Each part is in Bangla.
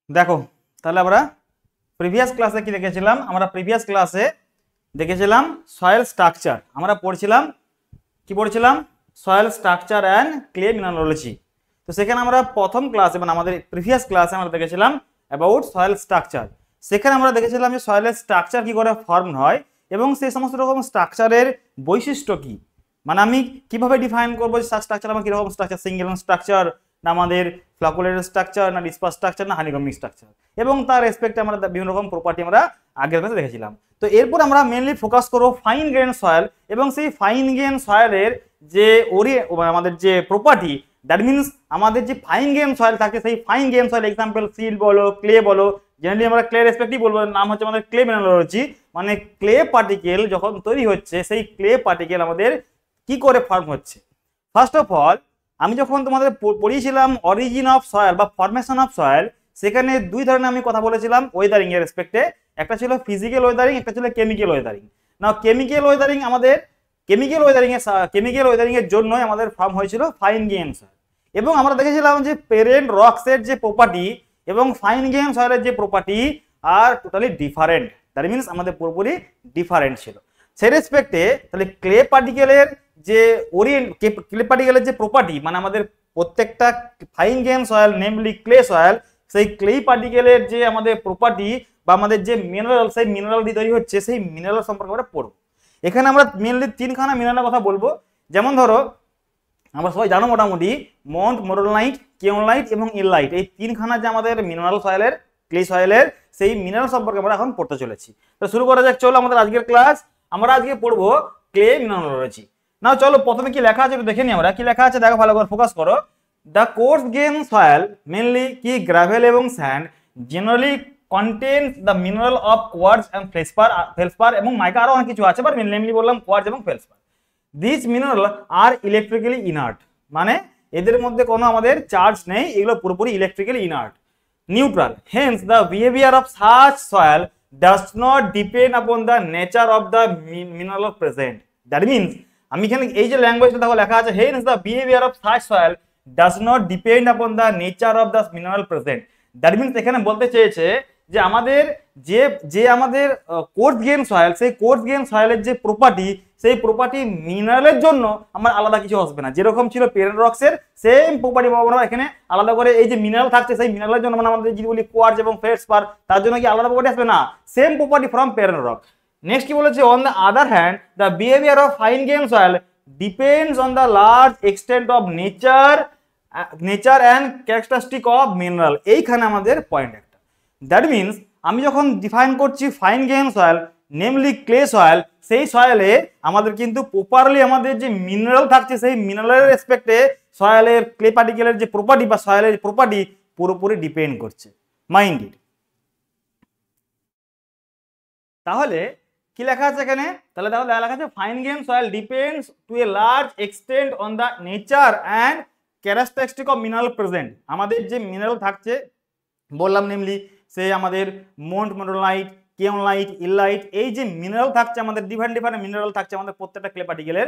দেখো তাহলে আমরা প্রিভিয়াস ক্লাসে কি দেখেছিলাম? আমরা প্রিভিয়াস ক্লাসে দেখেছিলাম সয়েল স্ট্রাকচার। আমরা পড়ছিলাম কি পড়ছিলাম? Soil structure and clay mineralogy. তো সেখানে আমরা প্রথম ক্লাসে মানে আমাদের প্রিভিয়াস ক্লাসে আমরা দেখেছিলাম অ্যাবাউট সয়েল স্ট্রাকচার। সেখানে আমরা দেখেছিলাম যে সয়েলের স্ট্রাকচার কি করে ফর্ম হয় এবং সেই সমস্ত রকম স্ট্রাকচারের বৈশিষ্ট্য কি, মানে আমি কিভাবে ডিফাইন করবো যে স্ট্রাকচার আমার কিরকম স্ট্রাকচার, সিঙ্গেল স্ট্রাকচার না আমাদের ফ্লাকুলেটেড স্ট্রাকচার না ডিসপার্স স্ট্রাকচার না হানিকম্বিক স্ট্রাকচার, এবং তার রেসপেক্টে আমরা বিভিন্ন রকম প্রপার্টি আমরা আগের ক্লাসে দেখেছিলাম। তো এরপর আমরা মেনলি ফোকাস করবো ফাইন গ্রেন সয়েল এবং সেই ফাইন গ্রেন সয়েলের যে আমাদের যে প্রপার্টি, দ্যাট মিনস আমাদের যে ফাইন গ্রেন সয়েল থাকে সেই fine grain soil example seal বলো ক্লে বলো, জেনারেলি আমরা ক্লে রেসপেক্টিভ বলবো, নাম হচ্ছে আমাদের ক্লে মিনারোলজি। মানে ক্লে পার্টিকেল যখন তৈরি হচ্ছে সেই ক্লে পার্টিকেল আমাদের কি করে ফর্ম হচ্ছে। ফার্স্ট অফ অল আমি যখন তোমাদের পড়িয়েছিলাম অরিজিন অফ সয়েল বা ফরমেশন অফ সয়েল, সেখানে দুই ধরনের আমি কথা বলেছিলাম ওয়েদারিং এর রেসপেক্টে। একটা ছিল ফিজিক্যাল ওয়েদারিং, একটা ছিল কেমিক্যাল ওয়েদারিং। না কেমিক্যাল ওয়েদারিং আমাদের কেমিক্যাল ওয়েদারিং এর জন্যই আমাদের ফর্ম হয়েছিল ফাইন গ্রেন সয়েল। এবং আমরা দেখেছিলাম যে প্যারেন্ট রক্সের যে প্রপার্টি এবং ফাইন গ্রেন সয়েলের যে property are totally different, that means আমাদের পুরোপুরি ডিফারেন্ট ছিল। সেই রেসপেক্টে তাহলে ক্লে পার্টিকেলের যে ক্লে পার্টিকেলের যে প্রপার্টি, মানে আমাদের প্রত্যেকটা fine grain soil namely clay soil, সেই ক্লে পার্টিকেলের যে আমাদের প্রপার্টি বা আমাদের যে মিনারেল, সেই মিনারেল দিয়ে তৈরি হচ্ছে, সেই মিনারেল সম্পর্কে আমরা পড়বো। এখানে আমরা মেনলি তিনখানা মিনারেলের কথা বলবো। যেমন ধরো আমরা সবাই জানো মোটামুটি মোনাজাইট, কেওলাইট এবং ইললাইট, এই তিনখানা যে আমাদের মিনারেল সয়েলের ক্লে সয়েলের, সেই মিনারেল সম্পর্কে আমরা এখন পড়তে চলেছি। তো শুরু করা যাক, চলো আমাদের আজকের ক্লাস। আমরা আজকে পড়বো ক্লে মিনারোলজি। না চলো প্রথমে কি লেখা আছে একটু দেখে নিই আমরা। কি লেখা আছে দেখো, ভালো করে ফোকাস করো। The coarse grain soil mainly কি গ্রাভেল এবং sand generally contains the mineral of quartz and feldspar এবং মাইকা, আরো অনেক কিছু আছে, বাট মেনলি বললাম কোয়ার্টজ এবং feldspar. This mineral are electrically inert, মানে এদের মধ্যে কোনো আমাদের চার্জ নেই, এগুলো পুরোপুরি electrically inert, neutral. Hence the behaviour of such soil does not depend upon the nature of the mineral present. That means আমি এখানে এই যে ল্যাঙ্গুয়েজটা দেখো লেখা আছে, Haynes the behaviour of such soil does not depend upon the nature of the mineral present. That means এখানে বলতে চেয়েছে যে আমাদের যে আমাদের কোর্স গ্রেন সয়েল, সেই কোর্স গ্রেন সয়েলের যে প্রপার্টি, সেই প্রপার্টি মিনারেলের জন্য আমার আলাদা কিছু আসবে না। যেরকম ছিল প্যারেন্ট রক্সের সেম প্রপার্টি আমরা এখানে আলাদা করে এই যে মিনারেল থাকছে, সেই মিনারেলের জন্য মানে আমাদের যেগুলি কোয়ার্টজ এবং ফেলসপার, তার জন্য কি আলাদা প্রপার্টি আসবে না, same property from parent rock. Next কি বলেছে, on the other hand the behaviour of fine grain soil depends on the large extent of nature and characteristic of mineral. এইখানে আমাদের পয়েন্ট একটা। দ্যাট মিনস আমি যখন ডিফাইন করছি fine grain soil namely clay soil, সেই সয়েলে আমাদের কিন্তু প্রপারলি আমাদের যে মিনারেল থাকছে, সেই মিনারেলের রেসপেক্টে সয়েলের ক্লে পার্টিকেলের যে প্রপার্টি বা সয়েলের প্রপার্টি পুরোপুরি ডিপেন্ড করছে। মাইন্ডেড। তাহলে কি লেখা আছে এখানে? তাহলে দেখো লেখা আছে fine grain soil depends to a large extent on the nature and characteristic of mineral present. আমাদের যে মিনারেল থাকছে বললাম নেমলি সে আমাদের মোনাজাইট, কেওলাইট, ইললাইট, এই যে মিনারেল থাকছে আমাদের ডিফারেন্ট মিনারেল থাকছে আমাদের প্রত্যেকটা ক্লে পার্টিকেলের,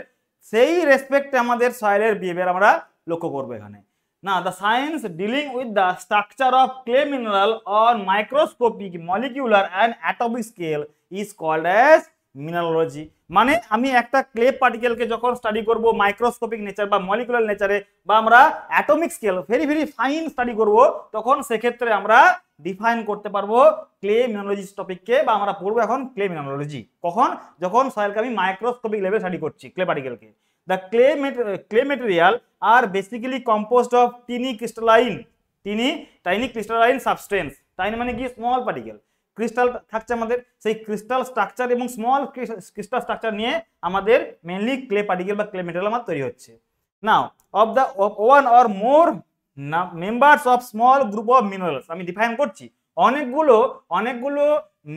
সেই রেসপেক্টে আমাদের সয়েলের বিহেভিয়ার আমরা লক্ষ্য করবো এখানে। না the science dealing with the structure of clay mineral on microscopic molecular and atomic scale is called as mineralogy. মানে আমি একটা ক্লে পার্টিকেলকে যখন স্টাডি করব মাইক্রোস্কোপিক নেচার বা মলিকুলার নেচারে বা আমরা atomic scale very fine study করব, তখন সেক্ষেত্রে আমরা ডিফাইন করতে পারবো ক্লে মিনারোলজি টপিককে, বা আমরা পড়বো এখন ক্লে মিনারোলজি। কখন? যখন সয়েলকে আমি মাইক্রোস্কোপিক লেভেল স্টাডি করছি ক্লে পার্টিকেলকে। The clay material are basically composed of tiny crystalline substance. Tiny মানে কি? Small particle. ক্রিস্টাল থাকছে আমাদের, সেই ক্রিস্টাল স্ট্রাকচার এবং স্মল ক্রিস্টাল স্ট্রাকচার নিয়ে আমাদের মেনলি ক্লে পার্টিকেল বা ক্লে মেটেরিয়াল আমার তৈরি হচ্ছে। Now of one or more members of small group of minerals, আমি ডিফাইন করছি অনেকগুলো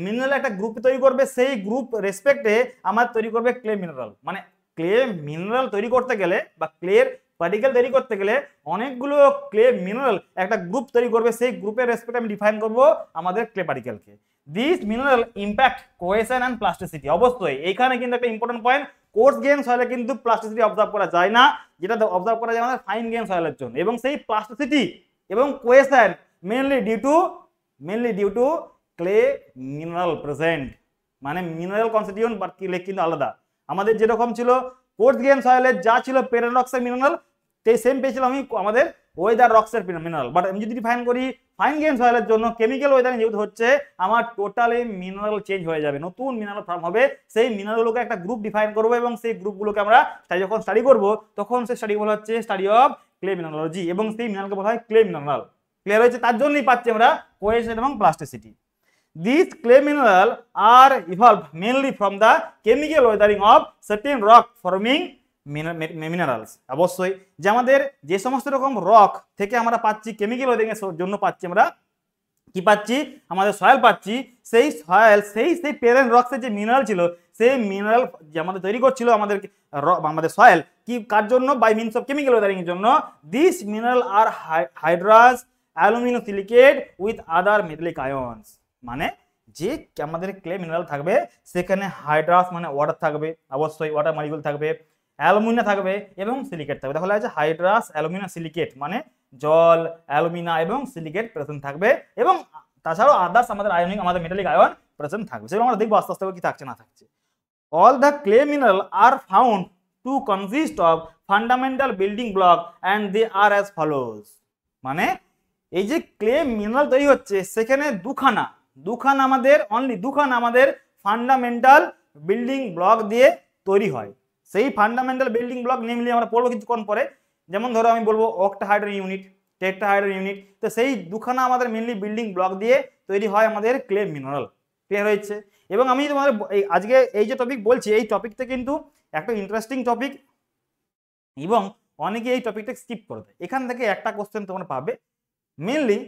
মিনারেল একটা গ্রুপ তৈরি করবে, সেই গ্রুপ রেসপেক্টে আমার তৈরি করবে ক্লে মিনারেল। মানে ক্লে মিনারেল তৈরি করতে গেলে বা ক্লের পার্টিকেল তৈরি করতে গেলে অনেকগুলো ক্লে মিনারেল একটা গ্রুপ তৈরি করবে, সেই গ্রুপের রেসপেক্টে আমি ডিফাইন করব আমাদের ক্লে পার্টিকেলকে। This mineral impact cohesion and plasticity. অবশ্যই এইখানে কিন্তু একটা ইম্পর্টেন্ট পয়েন্ট, কোর্স গ্রেন সয়েলে কিন্তু প্লাস্টিসিটি অবজার্ভ করা যায় না, যেটা অবজার্ভ করা যায় আমাদের ফাইন গ্রেন সয়েলের জন্য। এবং সেই প্লাস্টিসিটি এবং cohesion mainly due to mainly due to clay mineral present, মানে মিনারেল কনস্টিটিউয়েন্ট বাট কিন্তু আলাদা। আমাদের যেরকম ছিল কোর্স গ্রেন সয়েলের যা ছিল পেরেন্ট রক্সের মিনারেল, সেই সেম পেয়েছিলাম আমি আমাদের ওয়েদার রক্সের মিনারেল। বাট আমি যদি ডিফাইন করি ফাইন গ্রেন সয়েলের জন্য কেমিক্যাল ওয়েদারিং যেহেতু হচ্ছে, আমার টোটালি মিনারেল চেঞ্জ হয়ে যাবে, নতুন মিনারেল ফর্ম হবে। সেই মিনারেলগুলোকে একটা গ্রুপ ডিফাইন করবো এবং সেই গ্রুপগুলোকে আমরা যখন স্টাডি করবো তখন সেই স্টাডি বলা হচ্ছে স্টাডি অফ ক্লে মিনারোলজি, এবং সেই মিনারেলকে বলা হয় ক্লে মিনারেল। ক্লিয়ার হয়েছে? তার জন্যই পাচ্ছি আমরা কোহেশন এবং plasticity. These clay minerals are evolved mainly from the chemical weathering of certain rock forming minerals. অবশ্যই যে আমাদের যে সমস্ত রকম রক থেকে আমরা পাচ্ছি কেমিক্যাল ওয়েদারিং এর জন্য পাচ্ছি আমরা কি পাচ্ছি, আমাদের সয়েল পাচ্ছি, সেই সয়েল সেই পেরেন্ট রক্সের যে মিনারেল ছিল, সেই মিনারেল যে আমাদের তৈরি করছিল আমাদের সয়েল কি কার জন্য, by means of chemical weathering এর জন্য। This mineral are hydrous aluminium silicate with other metallic ions, মানে যে আমাদের ক্লে মিনারেল থাকবে সেখানে হাইড্রাস মানে ওয়াটার থাকবে, অবশ্যই ওয়াটার মলিকিউল থাকবে, অ্যালুমিনিয়াম থাকবে এবং সিলিকেট থাকবে। তাহলে আছে হাইড্রাস অ্যালুমিনিয়াম সিলিকেট, মানে জল, অ্যালুমিনা এবং সিলিকেট প্রেজেন্ট থাকবে, এবং তাছাড়াও আদার্স আমাদের আয়নিক আমাদের মেটালিক আয়ন প্রেজেন্ট থাকবে। সেগুলো আমরা দেখবো আস্তে আস্তে কি থাকছে না থাকছে। All the clay mineral are found to consist of fundamental building block and they are as follows, মানে এই যে ক্লে মিনারেল তৈরি হচ্ছে সেখানে দুখানা আমাদের অনলি দুখানা আমাদের ফান্ডামেন্টাল বিল্ডিং ব্লক দিয়ে তৈরি হয়। সেই ফান্ডামেন্টাল বিল্ডিং ব্লক নেমলি আমরা পড়বো কিছুক্ষণ পরে, যেমন ধরো আমি বলবো অক্টাহাইড্রাল ইউনিট, টেট্রাহাইড্রাল ইউনিট, তো সেই দুখানা আমাদের মেনলি বিল্ডিং ব্লক দিয়ে তৈরি হয় আমাদের ক্লে মিনারেল। ক্লিয়ার হয়েছে? এবং আমি তোমাদের আজকে এই যে টপিক বলছি এই টপিকটা কিন্তু একটা ইন্টারেস্টিং টপিক, এবং অনেকে এই টপিকটা স্কিপ করে দেয়। এখান থেকে একটা কোশ্চেন তোমরা পাবে, মেনলি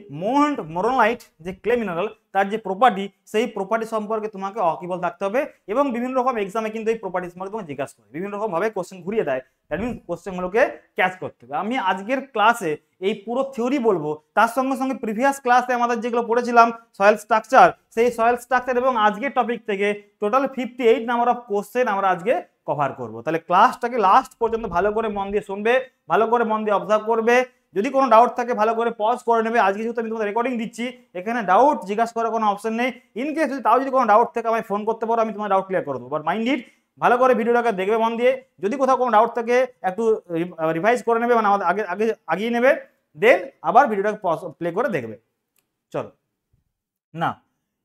মোরোনাইট যে ক্লে মিনারেল তার যে প্রপার্টি, সেই প্রপার্টি সম্পর্কে তোমাকে ওয়াকিবল থাকতে হবে, এবং বিভিন্ন রকম এক্সামে কিন্তু এই প্রপার্টি সম্পর্কে তোমাকে জিজ্ঞাসা করে বিভিন্ন রকম ভাবে কোশ্চেন ঘুরিয়ে দেয়। দ্যাট মিনস কোশ্চেনগুলোকে ক্যাচ করতে হবে। আমি আজকের ক্লাসে এই পুরো থিওরি বলবো, তার সঙ্গে সঙ্গে প্রিভিয়াস ক্লাসে আমাদের যেগুলো পড়েছিলাম সয়েল স্ট্রাকচার, সেই সয়েল স্ট্রাকচার এবং আজকের টপিক থেকে টোটাল 58 নাম্বার অফ কোশ্চেন আমরা আজকে কভার করব। তাহলে ক্লাসটাকে লাস্ট পর্যন্ত ভালো করে মন দিয়ে শুনবে, ভালো করে মন দিয়ে অবজার্ভ করবে। যদি কোনো ডাউট থাকে ভালো করে পজ করে নেবে। আজকে যেহেতু আমি তোমাদের রেকর্ডিং দিচ্ছি, এখানে ডাউট জিজ্ঞাসা করার কোনো অপশন নেই। ইন কেস যদি কোনো ডাউট থাকে আমায় ফোন করতে পারো, আমি তোমার ডাউট ক্লিয়ার করে দেবো। বাট মাইন্ড ইট, ভালো করে ভিডিওটাকে দেখবে মন দিয়ে। যদি কোথাও কোনো ডাউট থাকে একটু রিভাইজ করে নেবে, মানে আমাদের আগে আগিয়ে নেবে, দেন আবার ভিডিওটাকে প্লে করে দেখবে। চলো না,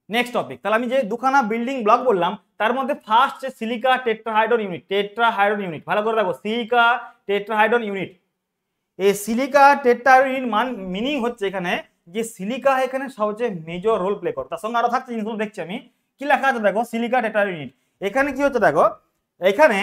নেক্সট টপিক। তাহলে আমি যে দুখানা বিল্ডিং ব্লক বললাম তার মধ্যে ফার্স্ট সিলিকা টেট্রাহাইড্রন ইউনিট। ভালো করে দেখো, সিলিকা টেট্রাহাইড্রন ইউনিট। এই সিলিকা টেট্রাহাইড্রন মিনিং হচ্ছে এখানে যে সিলিকা এখানে সবচেয়ে মেজর রোল প্লে করে। তার সঙ্গে আরো থাকছে জিনিসগুলো দেখছি আমি, কি লেখা আছে দেখো, সিলিকা টেট্রাহাইড্রন ইউনিট। এখানে কি হচ্ছে দেখো, এখানে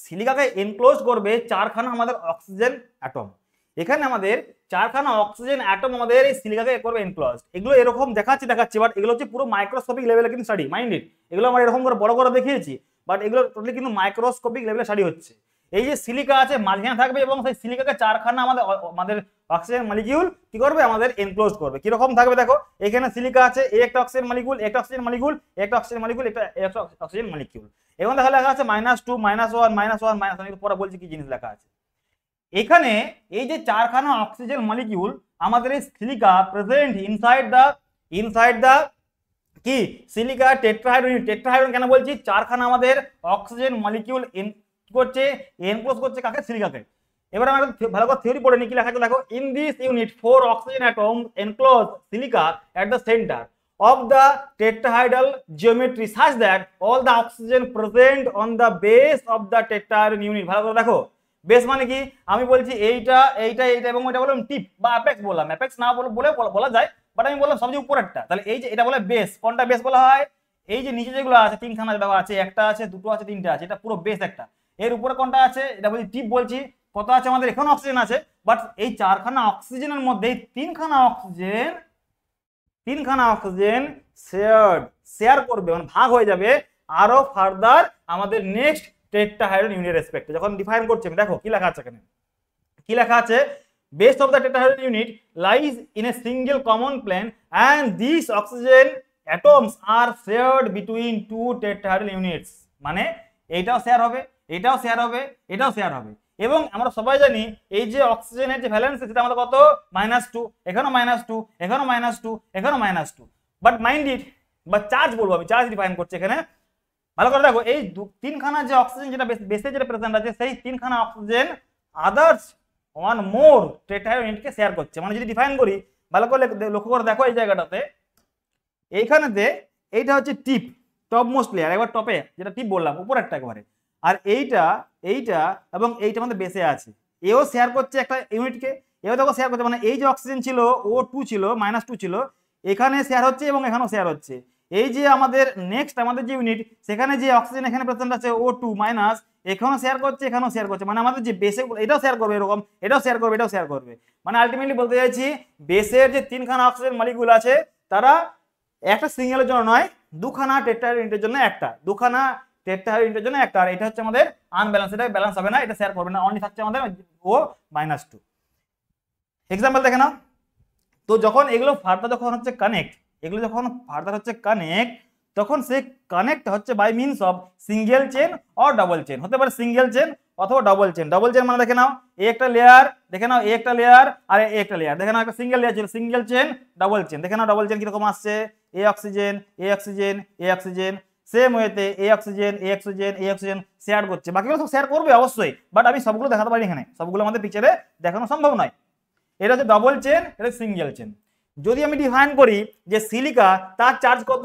সিলিকাকে এনক্লোজ করবে চারখানা আমাদের অক্সিজেন অ্যাটম। এখানে আমাদের চারখানা অক্সিজেন অ্যাটম আমাদের এই সিলিকাকে করবে এনক্লোজ। এগুলো এরকম দেখাচ্ছি, বাট এগুলো হচ্ছে পুরো মাইক্রোস্কোপিক লেভেলে কিন্তু স্টাডি। মাইন্ডেড, এগুলো আমরা এরকম করে বড় করে দেখিয়েছি, বাট এগুলো টোটালি কিন্তু মাইক্রোস্কোপিক লেভেলে স্টাডি হচ্ছে। এই যে সিলিকা আছে মাঝখানে থাকবে, এবং সেই সিলিকাকে চারখানা আমাদের অক্সিজেন মলিকিউল কি করবে, আমাদের এনক্লোজ করবে। কিরকম থাকবে দেখো, এখানে সিলিকা আছে, একটা অক্সিজেন মলিকিউল, একটা অক্সিজেন মলিকিউল, একটা অক্সিজেন মলিকিউল, একটা অক্সিজেন মলিকিউল। এবং দেখা লেখা আছে -2 -1 -1 পরে বলছি কি জিনিস লেখা আছে। এখানে এই যে চারখানা অক্সিজেন মলিকিউল আমাদের এই সিলিকা প্রেজেন্ট ইনসাইড দা কি সিলিকা টেট্রাহাইড্রন কেন বলছি, চারখানা আমাদের অক্সিজেন মলিকিউল করছে, এনক্লোজ করছে কাকে, সিলিকাকে। এবার আমরা ভালো করে থিওরি পড়ে নিই, কি লেখা আছে দেখো, in this unit 4 oxygen atom enclose silica at the centre of the tetrahedral geometry such that all the oxygen present on the base of the tetrahedron unit। ভালো করে দেখো, বেস মানে কি, আমি বলছি এইটা এবং ওইটা বললাম টিপ বা অ্যাপেক্স বললাম। অ্যাপেক্স না বলা যায়, বাট আমি বললাম সবচেয়ে উপরেরটা। তাহলে এই যে এটা বলে বেস, কোনটা বেস বলা হয়, এই যে নিচে যেগুলো আছে তিনখানা দেওয়া আছে, একটা আছে, দুটো আছে, তিনটা আছে, এটা পুরো বেস একটা। এর উপরে কোনটা আছে, এটা বলছি টিপ বলছি। কত আছে আমাদের, এখন অক্সিজেন আছে, বাট এই চারখানা অক্সিজেনের মধ্যে তিনখানা অক্সিজেন শেয়ার করবে, মানে ভাগ হয়ে যাবে আরো ফার্দার আমাদের নেক্সট টেট্রাহাইড্রন ইউনিটের রেসপেক্টে। যখন ডিফাইন করছি আমি, দেখো কি লেখা আছে এখানে, কি লেখা আছে, base of the tetrahedral unit lies in a single common plane and these oxygen atoms are shared between two tetrahedral units। মানে এইটাও শেয়ার হবে, এটাও শেয়ার হবে, এটাও শেয়ার হবে। এবং আমরা সবাই জানি এই যে অক্সিজেনের যে ভ্যালেন্সি সেটা আমাদের কত -2, এখানেও -2, এখানেও -2, এখানেও -2। বাট মাইন্ড ইট, বা চার্জ বলবো আমি, চার্জ ডিফাইন করছি এখানে। ভালো করে দেখো, এই তিনখানা যে অক্সিজেন যেটা বেসে যেটা প্রেজেন্ট আছে, সেই তিনখানা oxygen others one more tetrahedral ইউনিটকে শেয়ার করছে। মানে যদি ডিফাইন করি, ভালো করে লক্ষ্য করে দেখো এই জায়গাটাতে, এইখানেতে এইটা হচ্ছে টিপ, টপ মোস্ট লেয়ার, একবার টপে যেটা টিপ বললাম উপরেরটা একবারে, আর এইটা এবং এইটা আমাদের বেসে আছে। এও শেয়ার করছে একটা ইউনিটকে, এও দেখো শেয়ার করছে। মানে এই যে অক্সিজেন ছিল O2 ছিল, -2 ছিল, এখানে শেয়ার হচ্ছে এবং এখানেও শেয়ার হচ্ছে। এই যে আমাদের নেক্সট আমাদের যে ইউনিট, সেখানে যে অক্সিজেন এখানে প্রেজেন্ট আছে O2 মাইনাস, এখানেও শেয়ার করছে, এখানেও শেয়ার করছে। মানে আমাদের যে বেসে এটাও শেয়ার করবে, এরকম এটাও শেয়ার করবে, এটাও শেয়ার করবে। মানে আলটিমেটলি বলতে চাইছি, বেসের যে তিনখানা অক্সিজেন মলিকিউল আছে, তারা একটা সিঙ্গেলের জন্য নয়, দুখানা টেট্রাহেড্রাল ইউনিটের জন্য একটা, দুখানা টেট্রাহেড্রাল ইউনিটের জন্য একটা। আর এটা হচ্ছে আমাদের আনব্যালেন্স, এটা ব্যালেন্স হবে না, এটা শেয়ার করবে না, অনলি থাকছে আমাদের O-2। এক্সাম্পল দেখে নাও তো, যখন এগুলো ফার্দার যখন হচ্ছে কানেক্ট, এগুলো যখন ফার্দার হচ্ছে কানেক্ট, তখন সেই কানেক্ট হচ্ছে by means of single chain or double chain, হতে পারে সিঙ্গেল চেন অথবা ডাবল চেন। ডাবল চেন মানে দেখে নাও, এই একটা লেয়ার, দেখে নাও এই একটা লেয়ার, আর এই একটা লেয়ার, দেখে নাও একটা সিঙ্গেল লেয়ার ছিল, সিঙ্গেল চেন ডাবল চেন। দেখে নাও ডাবল চেন কিরকম আসছে, এ অক্সিজেন, এ অক্সিজেন, এ অক্সিজেন, সেম ওয়েতে এ অক্সিজেন, এ অক্সিজেন, এ অক্সিজেন শেয়ার করছে। বাকিগুলো সব শেয়ার করবে অবশ্যই, বাট আমি সবগুলো দেখাতে পারি এখানে, সবগুলো আমাদের পিকচারে দেখানো সম্ভব নয়। এটা হচ্ছে ডাবল চেন, এটা সিঙ্গেল চেন। যদি আমি ডিফাইন করি যে সিলিকা, তার চার্জ কত,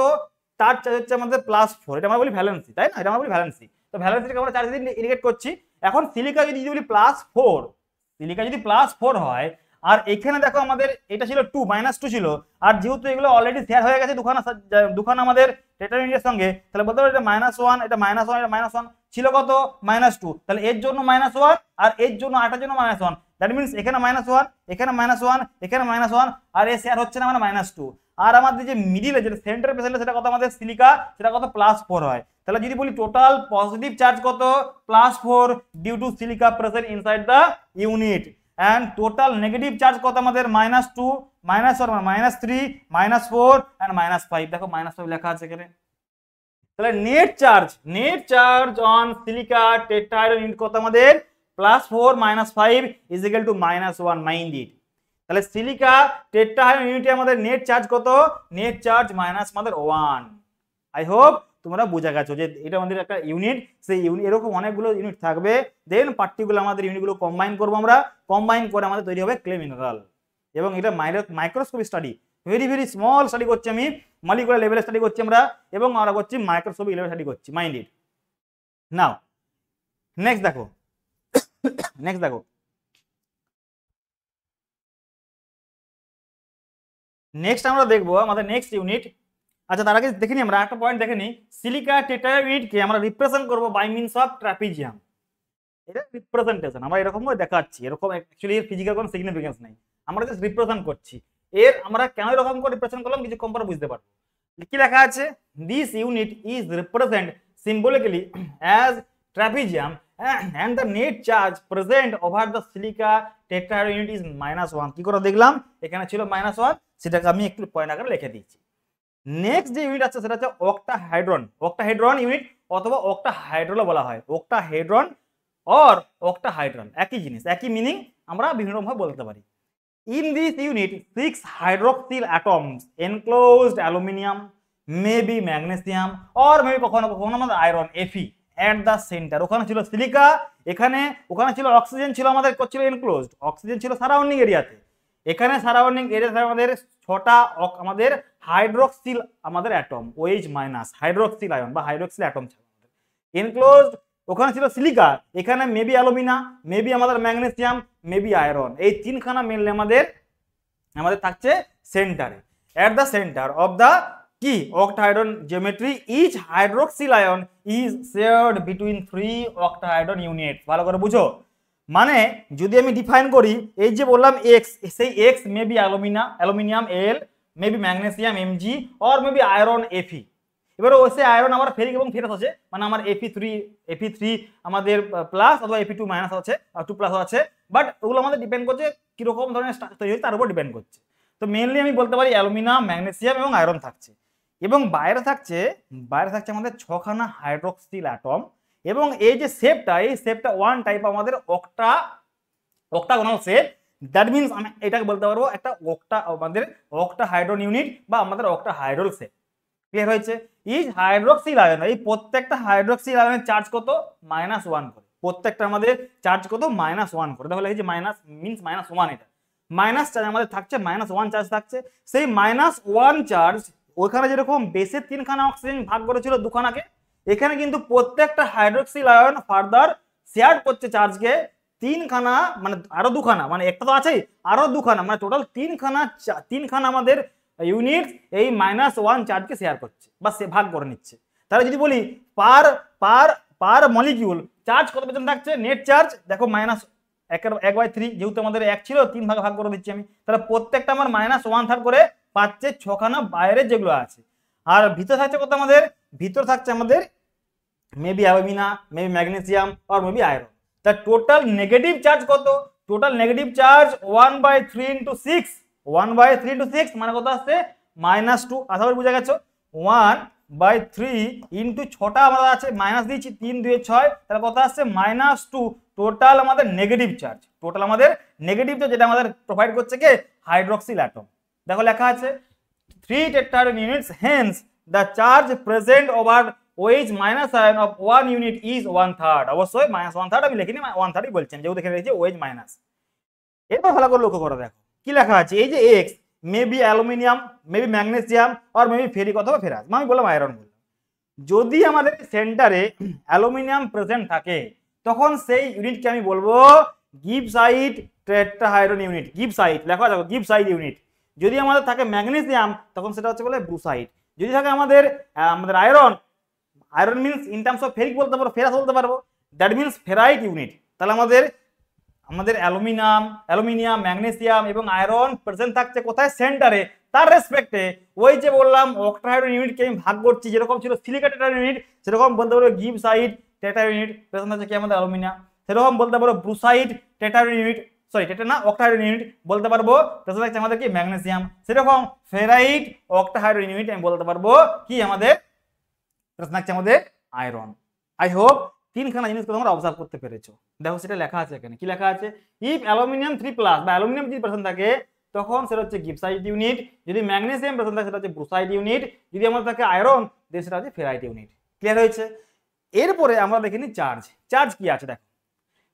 তার চার্জ হচ্ছে আমাদের +4, এটা আমরা বলি ভ্যালেন্সি, তাই না, এটা আমরা বলি ভ্যালেন্সি। তো ভ্যালেন্সিটাকে আমরা চার্জ দিয়ে ইন্ডিকেট করছি। এখন সিলিকা যদি বলি +4, সিলিকা যদি +4 হয়, আর এখানে দেখো আমাদের এটা ছিল -2 ছিল, আর যেহেতু এগুলো অলরেডি শেয়ার হয়ে গেছে দুখানা আমাদের টেট্রাহেড্রাল ইউনিটের সঙ্গে, তাহলে বলতে পারি এটা -1, এটা -1, এটা -1 ছিল কত -2, তাহলে এর জন্য -1 আর এর জন্য আটার জন্য -1, দ্যাট মিনস এখানে -1, এখানে -1, এখানে -1, আর এ শেয়ার হচ্ছে না মানে -2। আর আমাদের যে মিডিলে যেটা সেন্টারে প্রেজেন্ট সেটা কত আমাদের সিলিকা, সেটা কত +4 হয়। তাহলে যদি বলি টোটাল পজিটিভ চার্জ কত +4 due to silica present inside the unit, and total negative charge কত আমাদের -2, -3, -4 and -5। দেখো -5 লেখা আছে এখানে। তাহলে net charge on silica tetrahedral unit কত আমাদের +4 -5 is equal to -1, mind it. তাহলে সিলিকা টেট্রাহেড্রাল ইউনিটে আমাদের নেট চার্জ কত, নেট চার্জ আমাদের 1। আই হোপ তোমরা বুঝা গেছো যে এটা আমাদের একটা ইউনিট, সেই ইউনিট এরকম অনেকগুলো ইউনিট থাকবে, দেন পার্টিকুলার আমাদের ইউনিটগুলো কম্বাইন করবো আমরা, কম্বাইন করে আমাদের তৈরি হবে ক্লে মিনারেল। এবং এটা microscopy study, very very small study করছি আমি, মলিকুলার লেভেলে স্টাডি করছি আমরা, এবং আমরা করছি মাইক্রোস্কোপিক লেভেলে স্টাডি করছি, মাইন্ড ইট। নাও নেক্সট দেখো, নেক্সট আমরা দেখবো আমাদের নেক্সট ইউনিট। আচ্ছা তার আগে দেখে নিই আমরা একটা পয়েন্ট দেখে নিই, সিলিকা টেট্রাহেড্রাল ইউনিটকে আমরা রিপ্রেজেন্ট করবো বাই মিনস অফ ট্রাপিজিয়াম। এটা রিপ্রেজেন্টেশন আমরা এরকম দেখাচ্ছি, এরকম অ্যাকচুয়ালি এর ফিজিক্যাল কোনো সিগনিফিকেন্স নেই, আমরা জাস্ট রিপ্রেজেন্ট করছি। এর আমরা কেন এরকম করে রিপ্রেজেন্ট করলাম কিছু কম পরে বুঝতে পারবো। কি লেখা আছে, this unit is represent symbolically as trapezium and the net charge present over the silica tetrahedral unit is -1। কি করে দেখলাম, এখানে ছিল -1, সেটাকে আমি একটু পয়েন্ট আকারে লিখে দিয়েছি। নেক্সট যে ইউনিট আছে সেটা হচ্ছে অক্টাহেড্রন ইউনিট, অথবা অক্টাহাইড্রল বলা হয়, অক্টাহেড্রন অর অক্টাহাইড্রন একই জিনিস, একই মিনিং, আমরা বিভিন্ন রকম ভাবে বলতে পারি। In this unit 6 hydroxyl atoms enclosed aluminium, maybe magnesium or maybe কখনো কখনো আমাদের iron Fe at the centre. ওখানে ছিল সিলিকা, ওখানে ছিল অক্সিজেন, ছিল আমাদের ছিল এনক্লোজড, অক্সিজেন ছিল সারাউন্ডিং এরিয়াতে, এখানে সারাউন্ডিং এরিয়াতে আমাদের 6টা আমাদের হাইড্রক্সিল আমাদের atom, OH minus hydroxyl ion বা হাইড্রক্সিল অ্যাটম ছিল এনক্লোজড। ওখানে ছিল সিলিকা, এখানে মেবি অ্যালুমিনা, মেবি আমাদের ম্যাগনেসিয়াম, মেবি আয়রন, এই তিনখানা মেনলি আমাদের থাকছে সেন্টারে, at the centre of the কি octahedron geometry. Each hydroxyl ion is shared between 3 octahedron unit. ভালো করে বুঝো, মানে যদি আমি ডিফাইন করি, এই যে বললাম X, সেই X maybe aluminium Al, maybe magnesium Mg or maybe iron Fe। এবারে ওই আয়রন আমার ফেরিক এবং ফেরাস আছে, মানে আমার Fe3 আমাদের প্লাস অথবা Fe2 মাইনাস আছে, 2 প্লাস আছে, বাট ওগুলো আমাদের ডিপেন্ড করছে কিরকম ধরনের স্ট্রাকচার তৈরি হচ্ছে তার উপর ডিপেন্ড করছে। তো মেইনলি আমি বলতে পারি অ্যালুমিনিয়াম, ম্যাগনেসিয়াম এবং আয়রন থাকছে, এবং বাইরে থাকছে আমাদের 6খানা হাইড্রক্সিল অ্যাটম, এবং এই যে শেপটা, এই শেপটা ওয়ান টাইপ আমাদের অক্টাগোনাল শেপ। দ্যাট মিনস আমি এটাকে বলতে পারবো একটা আমাদের অক্টাহাইড্রন ইউনিট বা আমাদের অক্টাহাইড্রল শেপ। ক্লিয়ার হয়েছে? ইজ হাইড্রোক্সিল আয়ন, এই প্রত্যেকটা হাইড্রোক্সিল আয়নের চার্জ কত? -1 করে। প্রত্যেকটা আমাদের চার্জ কত? -1 করে। তাহলে এই যে মাইনাস মিনস -1, এটা মাইনাস চার্জ আমাদের থাকছে, -1 চার্জ থাকছে। সেই -1 চার্জ ওইখানে যেরকম বেসে 3খানা অক্সিজেন ভাগ করেছিল 2খানাকে, এখানে কিন্তু প্রত্যেকটা হাইড্রোক্সিল আয়ন ফার্দার শেয়ার করছে চার্জকে 3খানা, মানে আরো 2খানা, মানে একটা তো আছেই, আরো 2খানা, মানে টোটাল 3খানা আমাদের ইউনিট এই -1 চার্জকে শেয়ার করছে বা সে ভাগ করে নিচ্ছে। তাহলে যদি বলি পার পার পার মলিকিউল চার্জ কত পার্সেন্ট থাকছে? নেট চার্জ দেখো -1/3, যেহেতু আমাদের 1 ছিল 3 ভাগে ভাগ করে দিচ্ছি আমি, তাহলে প্রত্যেকটা আমার -1/3 করে পাচ্ছে 6খানা বাইরে যেগুলো আছে। আর ভিতরে থাকছে কত? আমাদের ভিতর থাকছে আমাদের মেবি অ্যালুমিনা, মেবি ম্যাগনেসিয়াম আর মেবি আয়রন। তা টোটাল নেগেটিভ চার্জ কত? টোটাল নেগেটিভ চার্জ 1/3 × 6, 1/3 × 6 মানে কত আসছে? -2। আশা করি বুঝা গেছো। 1/3 ইন্টু 6টা আমাদের আছে, মাইনাস দিয়েছি, 3 2 6, তাহলে কত আসছে? -2। টোটাল আমাদের নেগেটিভ চার্জ, টোটাল আমাদের নেগেটিভ চার্জ, যেটা আমাদের প্রোভাইড করছে কে? Hydroxyl atom. দেখো লেখা আছে 3 tetrahedron units, hence the charge present over OH minus ion of 1 unit is 1/3। অবশ্যই -1/3 আমি লিখিনি, 1/3 বলছেন, যেহেতু দেখে রেখেছি OH মাইনাস। এবার ভালো করে লক্ষ্য করো, দেখো কি লেখা আছে। এই যে X maybe aluminium, maybe magnesium আর মেবি ফেরিক অথবা ফেরাস, আমি বললাম আয়রন বললাম। যদি আমাদের সেন্টারে অ্যালুমিনিয়াম প্রেজেন্ট থাকে, তখন সেই ইউনিটকে আমি বলবো গিবসাইট টেট্রাহাইড্রন ইউনিট। গিবসাইট লেখা যাবে, গিবসাইট ইউনিট। যদি আমাদের থাকে ম্যাগনেসিয়াম, তখন সেটা হচ্ছে বলে ব্রুসাইট। যদি থাকে আমাদের iron, iron means in terms of ferric বলতে পারবো, ফেরাস বলতে পারবো, দ্যাট মিনস ফেরাইট ইউনিট। তাহলে আমাদের অ্যালুমিনিয়াম, ম্যাগনেসিয়াম এবং আয়রন প্রেজেন্ট থাকছে কোথায়? সেন্টারে। তার রেসপেক্টে ওই যে বললাম অক্টাহাইড্রন ইউনিটকে আমি ভাগ করছি, যেরকম ছিল সিলিকা টেট্রাহাইড্রন ইউনিট, সেরকম বলতে পারবো গিবসাইট টেট্রাহাইড্রন ইউনিট প্রেজেন্ট আছে কি আমাদের অ্যালুমিনিয়াম। সেরকম বলতে পারবো ব্রুসাইট টেট্রাহাইড্রন ইউনিট, সরি টেট্রা না, অক্টাহাইড্রন ইউনিট বলতে পারবো প্রেজেন্ট আছে আমাদের কি? ম্যাগনেসিয়াম। সেরকম ফেরাইট অক্টাহাইড্রন ইউনিট আমি বলতে পারবো কি? আমাদের প্রেজেন্ট আছে আমাদের আয়রন। আই হোপ 3খানা জিনিসকে তোমরা অবজার্ভ করতে পেরেছো। দেখো সেটা লেখা আছে এখানে, কি লেখা আছে? ইফ অ্যালুমিনিয়াম 3+ বা অ্যালুমিনিয়াম যদি প্রেজেন্ট থাকে, তখন সেটা হচ্ছে গিবসাইট ইউনিট। যদি ম্যাগনেসিয়াম প্রেজেন্ট থাকে, সেটা হচ্ছে ব্রুসাইট ইউনিট। যদি আমাদের থাকে আয়রন, দেন সেটা হচ্ছে ফেরাইট ইউনিট। ক্লিয়ার হয়েছে? এরপরে আমরা দেখে নিই চার্জ। চার্জ কি আছে দেখো,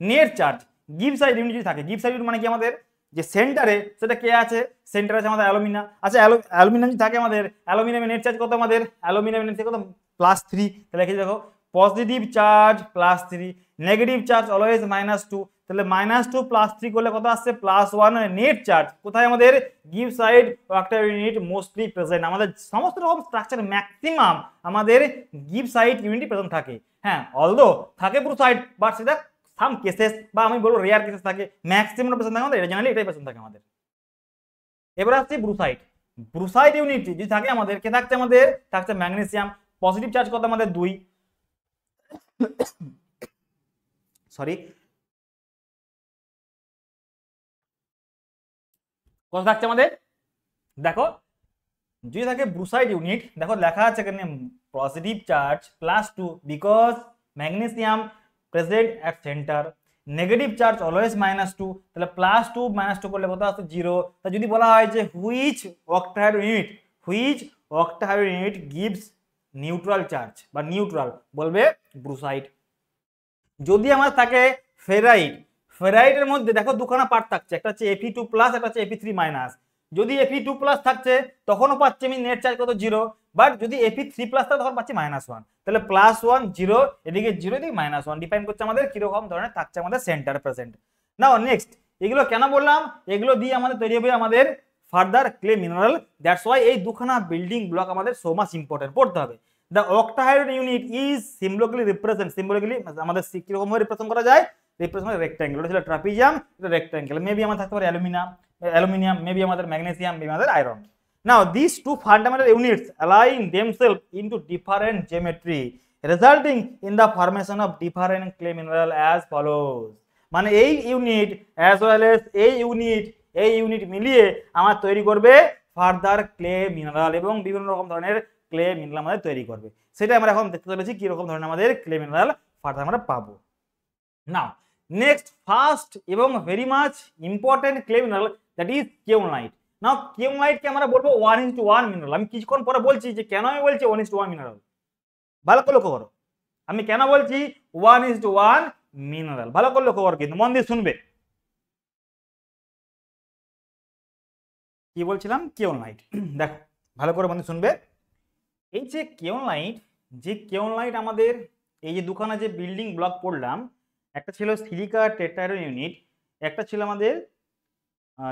নেট চার্জ। গিবসাইট ইউনিট যদি থাকে, গিবসাইট ইউনিট মানে কি? আমাদের যে সেন্টারে সেটা কে আছে? সেন্টারে আছে আমাদের অ্যালুমিনা। আচ্ছা অ্যালুমিনিয়াম যদি থাকে, আমাদের অ্যালুমিনিয়ামের নেট চার্জ কত? আমাদের অ্যালুমিনিয়ামের নেট চার্জ কত? +3। তাহলে লিখে দেখো positive charge +3, negative charge always -2। তাহলে -2 +3 করলে কত আসছে? +1। নেট চার্জ কোথায়? আমাদের গিবসাইট অক্টাহাইড্রন ইউনিট মোস্টলি প্রেজেন্ট। আমাদের সমস্ত রকম স্ট্রাকচার ম্যাক্সিমাম আমাদের গিবসাইট ইউনিট প্রেজেন্ট থাকে। হ্যাঁ, অলদো থাকে ব্রুসাইট, বাট সেটা সাম কেসেস বা আমি বলবো রেয়ার কেসেস থাকে। ম্যাক্সিমাম প্রেজেন্ট থাকে আমাদের, জেনারেলি এটাই প্রেজেন্ট থাকে আমাদের। এবার আসছে ব্রুসাইট। ব্রুসাইট ইউনিট যদি থাকে আমাদের, কে থাকছে? আমাদের থাকছে ম্যাগনেসিয়াম। পজিটিভ চার্জ কত? আমাদের 2। সরি, কত থাকছে আমাদের? দেখো যদি থাকে ব্রুসাইট ইউনিট, দেখো লেখা আছে এখানে positive charge +2 because magnesium present at centre. Negative charge always -2। তাহলে +2 -2 করলে কত আসছে? 0। তা যদি বলা হয় যে which octahedron unit gives neutral charge বা নিউট্রাল, বলবে ব্রুসাইট। যদি আমার থাকে ফেরাইট, ফেরাইটের মধ্যে দেখো 2খানা পার্ট থাকছে, একটা হচ্ছে Fe2+, একটা হচ্ছে Fe3-। যদি Fe2+ থাকছে, তখনও পাচ্ছি আমি নেট চার্জ কত? 0। বাট যদি Fe3+ থাকে, তখন পাচ্ছি -1। তাহলে +1 0, এদিকে 0, এদিকে -1, ডিপেন্ড করছে আমাদের কিরকম ধরনের থাকছে আমাদের সেন্টার প্রেজেন্ট। নাও নেক্সট, এগুলো কেন বললাম? এগুলো দিয়ে আমাদের তৈরি হবে আমাদের further clay mineral. That's why এই 2খানা বিল্ডিং ব্লক আমাদের সো মাচ ইম্পর্টেন্ট, পড়তে হবে। The octahedron unit is symbolically আমাদের কিরকম ভাবে রিপ্রেজেন্ট করা যায়? Represent rectangle. এটা ছিল ট্রাপিজিয়াম, এটা রেক্ট্যাঙ্গেল। মেবি আমাদের থাকতে পারে অ্যালুমিনিয়াম, মেবি আমাদের ম্যাগনেসিয়াম, মেবি আমাদের iron. Now these two fundamental units align themselves into different geometry, resulting in the formation of different clay mineral as follows। মানে এই ইউনিট as well as এই ইউনিট মিলিয়ে আমার তৈরি করবে ফার্দার ক্লে মিনারেল, এবং বিভিন্ন রকম ধরনের ক্লে মিনারেল আমাদের তৈরি করবে। সেটা আমরা এখন দেখতে চলেছি কি রকম ধরনের আমাদের ক্লে মিনারেল ফার্দার আমরা পাবো। নাও নেক্সট ফার্স্ট এবং very much important clay mineral that is kaolinite. Now কেওলাইটকে আমরা বলবো 1:1 মিনারেল। আমি কিছুক্ষণ পরে বলছি যে কেন আমি বলছি 1:1 মিনারেল, ভালো করে লক্ষ্য করো আমি কেন বলছি 1:1 মিনারেল, ভালো করে লক্ষ্য করো, কিন্তু মন দিয়ে শুনবে। কি বলছিলাম? কেওলাইট। দেখো ভালো করে মন দিয়ে শুনবে। এই যে কেওলাইট আমাদের এই যে দুখানা যে বিল্ডিং ব্লক পড়লাম, একটা ছিল সিলিকা টেট্রাহেড্রাল ইউনিট, একটা ছিল আমাদের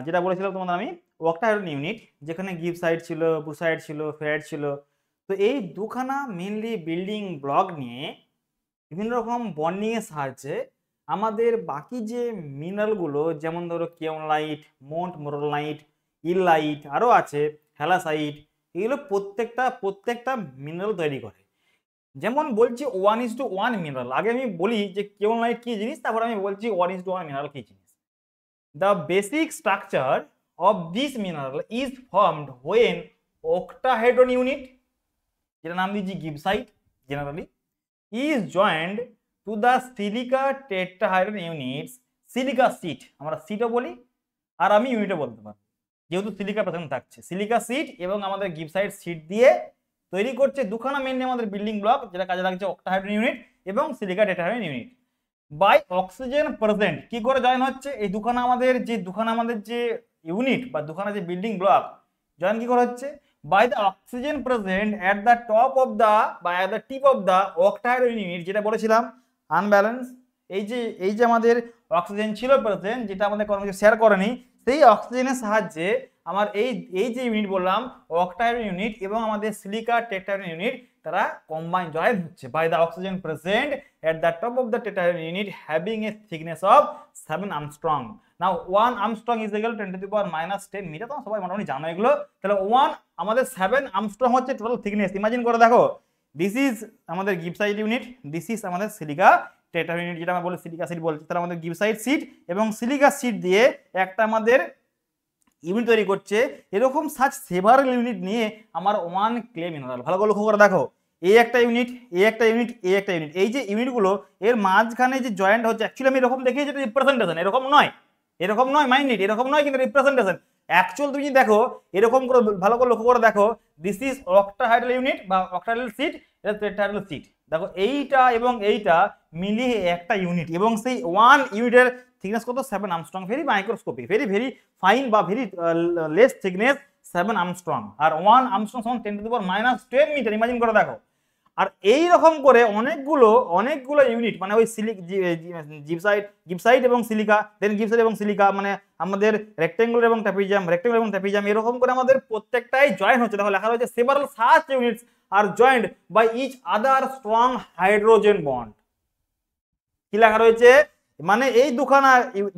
যেটা বলেছিলাম তোমাদের আমি অক্টাহেড্রাল ইউনিট, যেখানে গিবসাইট ছিল, বুসাইট ছিল, ফেরাইট ছিল। তো এই দুখানা মেনলি বিল্ডিং ব্লক নিয়ে বিভিন্ন রকম বন্ডিং এর সাহায্যে আমাদের বাকি যে মিনারেলগুলো, যেমন ধরো কেওলাইট, মোন্টমোরোলাইট, ইলাইট, আরও আছে হ্যালাসাইট, এগুলো প্রত্যেকটা মিনারেল তৈরি করে। যেমন বলছি 1:1 মিনারেল, আগে আমি বলি যে কেওলাইট কি জিনিস, তারপর আমি বলছি 1:1 মিনারেল কি জিনিস। The basic structure of this mineral is formed when octahedron unit, যেটা নাম দিয়েছি gibbsite generally, is joined to the silica tetrahedron units, silica sheet, আমরা সিটও বলি আর আমি ইউনিটও বলতে পারি, যেহেতু সিলিকা প্রেজেন্ট থাকছে। সিলিকা সিট এবং আমাদের গিবসাইট সিট দিয়ে তৈরি করছে দুখানা মেনলি আমাদের বিল্ডিং ব্লক, যেটা কাজে লাগছে অক্টাহেড্রন ইউনিট এবং silica tetrahedron unit. By oxygen present কি করে জয়েন হচ্ছে এই দুখানা আমাদের যে ইউনিট বা দুখানা যে বিল্ডিং ব্লক জয়েন কি করে হচ্ছে? By the oxygen present at the top of the বা at the tip of the octahedron unit, যেটা বলেছিলাম আনব্যালেন্স। এই যে আমাদের অক্সিজেন ছিল প্রেজেন্ট, যেটা আমাদের কোনো কিছু শেয়ার করেনি, সেই অক্সিজেনের সাহায্যে আমার এই যে ইউনিট বললাম অক্টাহেড্রন ইউনিট এবং আমাদের সিলিকা টেট্রাহেড্রন ইউনিট, তারা কম্বাইন জয়েন হচ্ছে by the oxygen present at the top of the tetrahedron unit having a thickness of 7 angstrom. Now 1 angstrom is equal 10⁻⁻10 metre. তোমরা সবাই মোটামুটি জানো এগুলো। তাহলে 1 আমাদের 7 আর্মস্ট্রং হচ্ছে টোটাল থিকনেস। ইমাজিন করে দেখো, দিস ইজ আমাদের গিবসাইট ইউনিট, দিস ইজ আমাদের সিলিকা টেট্রাহেড্রন ইউনিট, যেটা আমরা বলি সিলিকা সিট বলছি। তাহলে আমাদের গিবসাইট সিট এবং সিলিকা সিট দিয়ে একটা আমাদের ইউনিট তৈরি করছে। এরকম সাচ সেভারাল ইউনিট নিয়ে আমার 1 ক্লে মিনারেল। ভালো করে লক্ষ্য করে দেখো, এই একটা ইউনিট, এই একটা ইউনিট, এই একটা ইউনিট, এই যে ইউনিটগুলো এর মাঝখানে যে জয়েন্ট হচ্ছে, অ্যাকচুয়ালি আমি এরকম দেখি যেটা রিপ্রেজেন্টেশন, এরকম নয় মাইন্ড ইট, এরকম নয়, কিন্তু রিপ্রেজেন্টেশন। অ্যাকচুয়াল তুমি দেখো এরকম করে ভালো করে লক্ষ্য করে দেখো, দিস ইজ অক্টাহাইড্রাল ইউনিট বা অক্টাহাইড্রাল সিট, এটা টেট্রাহাইড্রাল সিট। দেখো এইটা এবং এইটা মিলিয়ে একটা ইউনিট, এবং সেই 1 ইউনিটের থিকনেস কত? 7 Armstrong. Very microscopic, very fine বা ভেরি লেস থিকনেস 7 আর্মস্ট্রং। আর 1 আর্মস্ট্রং সমান 10⁻10 মিটার। ইমাজিন করে দেখো। আর এই রকম করে অনেকগুলো ইউনিট, মানে ওই গিবসাইট এবং সিলিকা, দেন গিবসাইট এবং সিলিকা, মানে আমাদের রেক্টেঙ্গুলার এবং ট্রাপিজিয়াম, এরকম করে আমাদের প্রত্যেকটাই জয়েন হচ্ছে। দেখো লেখা রয়েছে several such units are joined by each other strong hydrogen bond. কি লেখা রয়েছে? মানে এই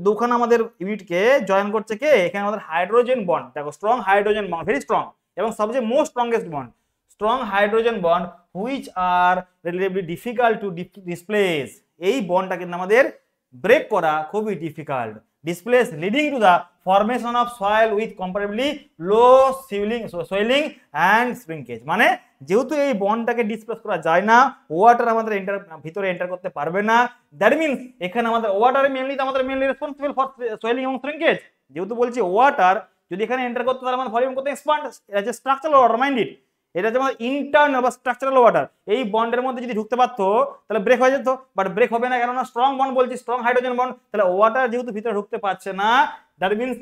দুখানা আমাদের ইউনিটকে জয়েন করছে কে? এখানে আমাদের হাইড্রোজেন বন্ড। দেখো strong hydrogen bond, very strong, এবং সবচেয়ে most strongest bond, strong hydrogen bond which are relatively difficult to displace. এই বন্ডটা কিন্তু আমাদের ব্রেক করা খুবই difficult. Displace leading to the formation of soil with comparably low swelling and shrinkage. মানে যেহেতু এই বন্ডটাকে ডিসপ্লেস করা যায় না, ওয়াটার আমাদের ভিতরে এন্টার করতে পারবে না, দ্যাট মিনস এখানে আমাদের water mainly responsible for swelling এবং শ্রিঙ্কেজ। যেহেতু বলছি ওয়াটার যদি এখানে এন্টার করতে তাহলে আমাদের ভলিউম করতে এক্সপান্ড। এটা হচ্ছে স্ট্রাকচারাল ওয়াটার, মাইন্ড ইট। এটা যেমন ইন্টারনাল বা স্ট্রাকচারাল ওয়াটার, এই বন্ডের মধ্যে যদি ঢুকতে পারতো তাহলে ব্রেক হয়ে যেত, বাট ব্রেক হবে না, কেননা স্ট্রং বন্ড বলছি, স্ট্রং হাইড্রোজেন বন্ড। তাহলে ওয়াটার যেহেতু ভিতরে ঢুকতে পারছে না, দ্যাট মিনস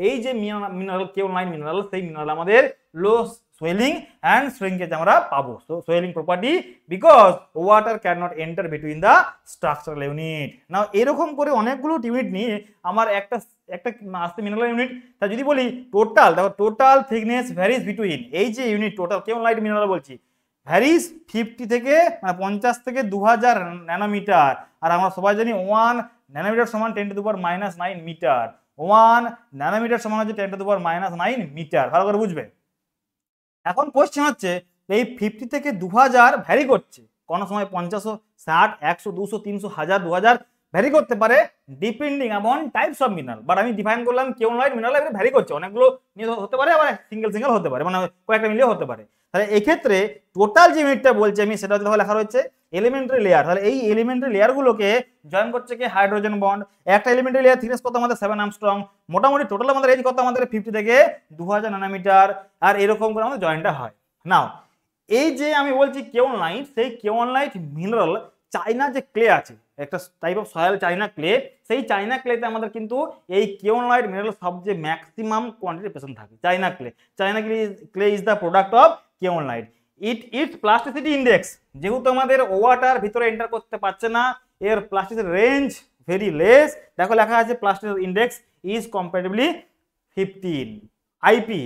এই যে মিনারেল কেওলাইট মিনারেল, সেই মিনারেল আমাদের লো সোয়েলিং অ্যান্ড শ্রিঙ্কেজ আমরা পাবো। So swelling property because water can not enter between the structural unit. Now এরকম করে অনেকগুলো ইউনিট নিয়ে আমার একটা আসতে মিনারেল ইউনিট। তা যদি বলি টোটাল, দেখো টোটাল থিকনেস ভ্যারিজ বিটুইন, এই যে ইউনিট টোটাল কেওলাইট মিনারেল বলছি, ভ্যারিজ 50 থেকে 50 থেকে 2000 ন্যানোমিটার। আর আমরা সবাই জানি 1 ন্যানোমিটার সমান 10⁻⁹ মিটার। 1 ন্যানোমিটার সমান হচ্ছে 10⁻⁹ মিটার। ভালো করে বুঝবে। এখন কোশ্চেন হচ্ছে এই 50 থেকে 2000 ভ্যারি করছে, কোনো সময় 50, 60, 100, 200, 300, 1000, 2000 ভ্যারি করতে পারে ডিপেন্ডিং আপন টাইপস অফ মিনারেল। বাট আমি ডিফাইন করলাম কেওলাইট মিনারেল এবারে ভ্যারি করছে, অনেকগুলো নিয়ে হতে পারে, আবার সিঙ্গেল হতে পারে, মানে কয়েকটা মিলিয়ে হতে পারে। তাহলে এক্ষেত্রে টোটাল যে ইউনিটটা বলছে আমি সেটা হচ্ছে লেখা রয়েছে এলিমেন্টারি লেয়ার। তাহলে এই এলিমেন্টারি লেয়ারগুলোকে জয়েন করছে কি হাইড্রোজেন বন্ড। একটা এলিমেন্টারি লেয়ার থিকনেস কত আমাদের 7 অ্যাংস্ট্রম, মোটামুটি টোটাল আমাদের রেঞ্জ কত আমাদের 50 থেকে 2000 ন্যানোমিটার, আর এরকম করে আমাদের জয়েন্টটা হয়। নাও এই যে আমি বলছি কেওলাইট, সেই কেওলাইট মিনারেল চাইনা যে ক্লে আছে, একটা type of soil china clay, সেই চাইনা ক্লেতে আমাদের কিন্তু এই কেওলাইট মিনারেল সবচেয়ে ম্যাক্সিমাম কোয়ান্টিটি প্রেজেন্ট থাকে। China clay is the product of kaolinite. Its plasticity index, যেহেতু আমাদের ওয়াটার ভিতরে এন্টার করতে পারছে না, এর প্লাস্টিসিটি রেঞ্জ ভেরি লেস। দেখো লেখা আছে plasticity index is comparatively 15। IP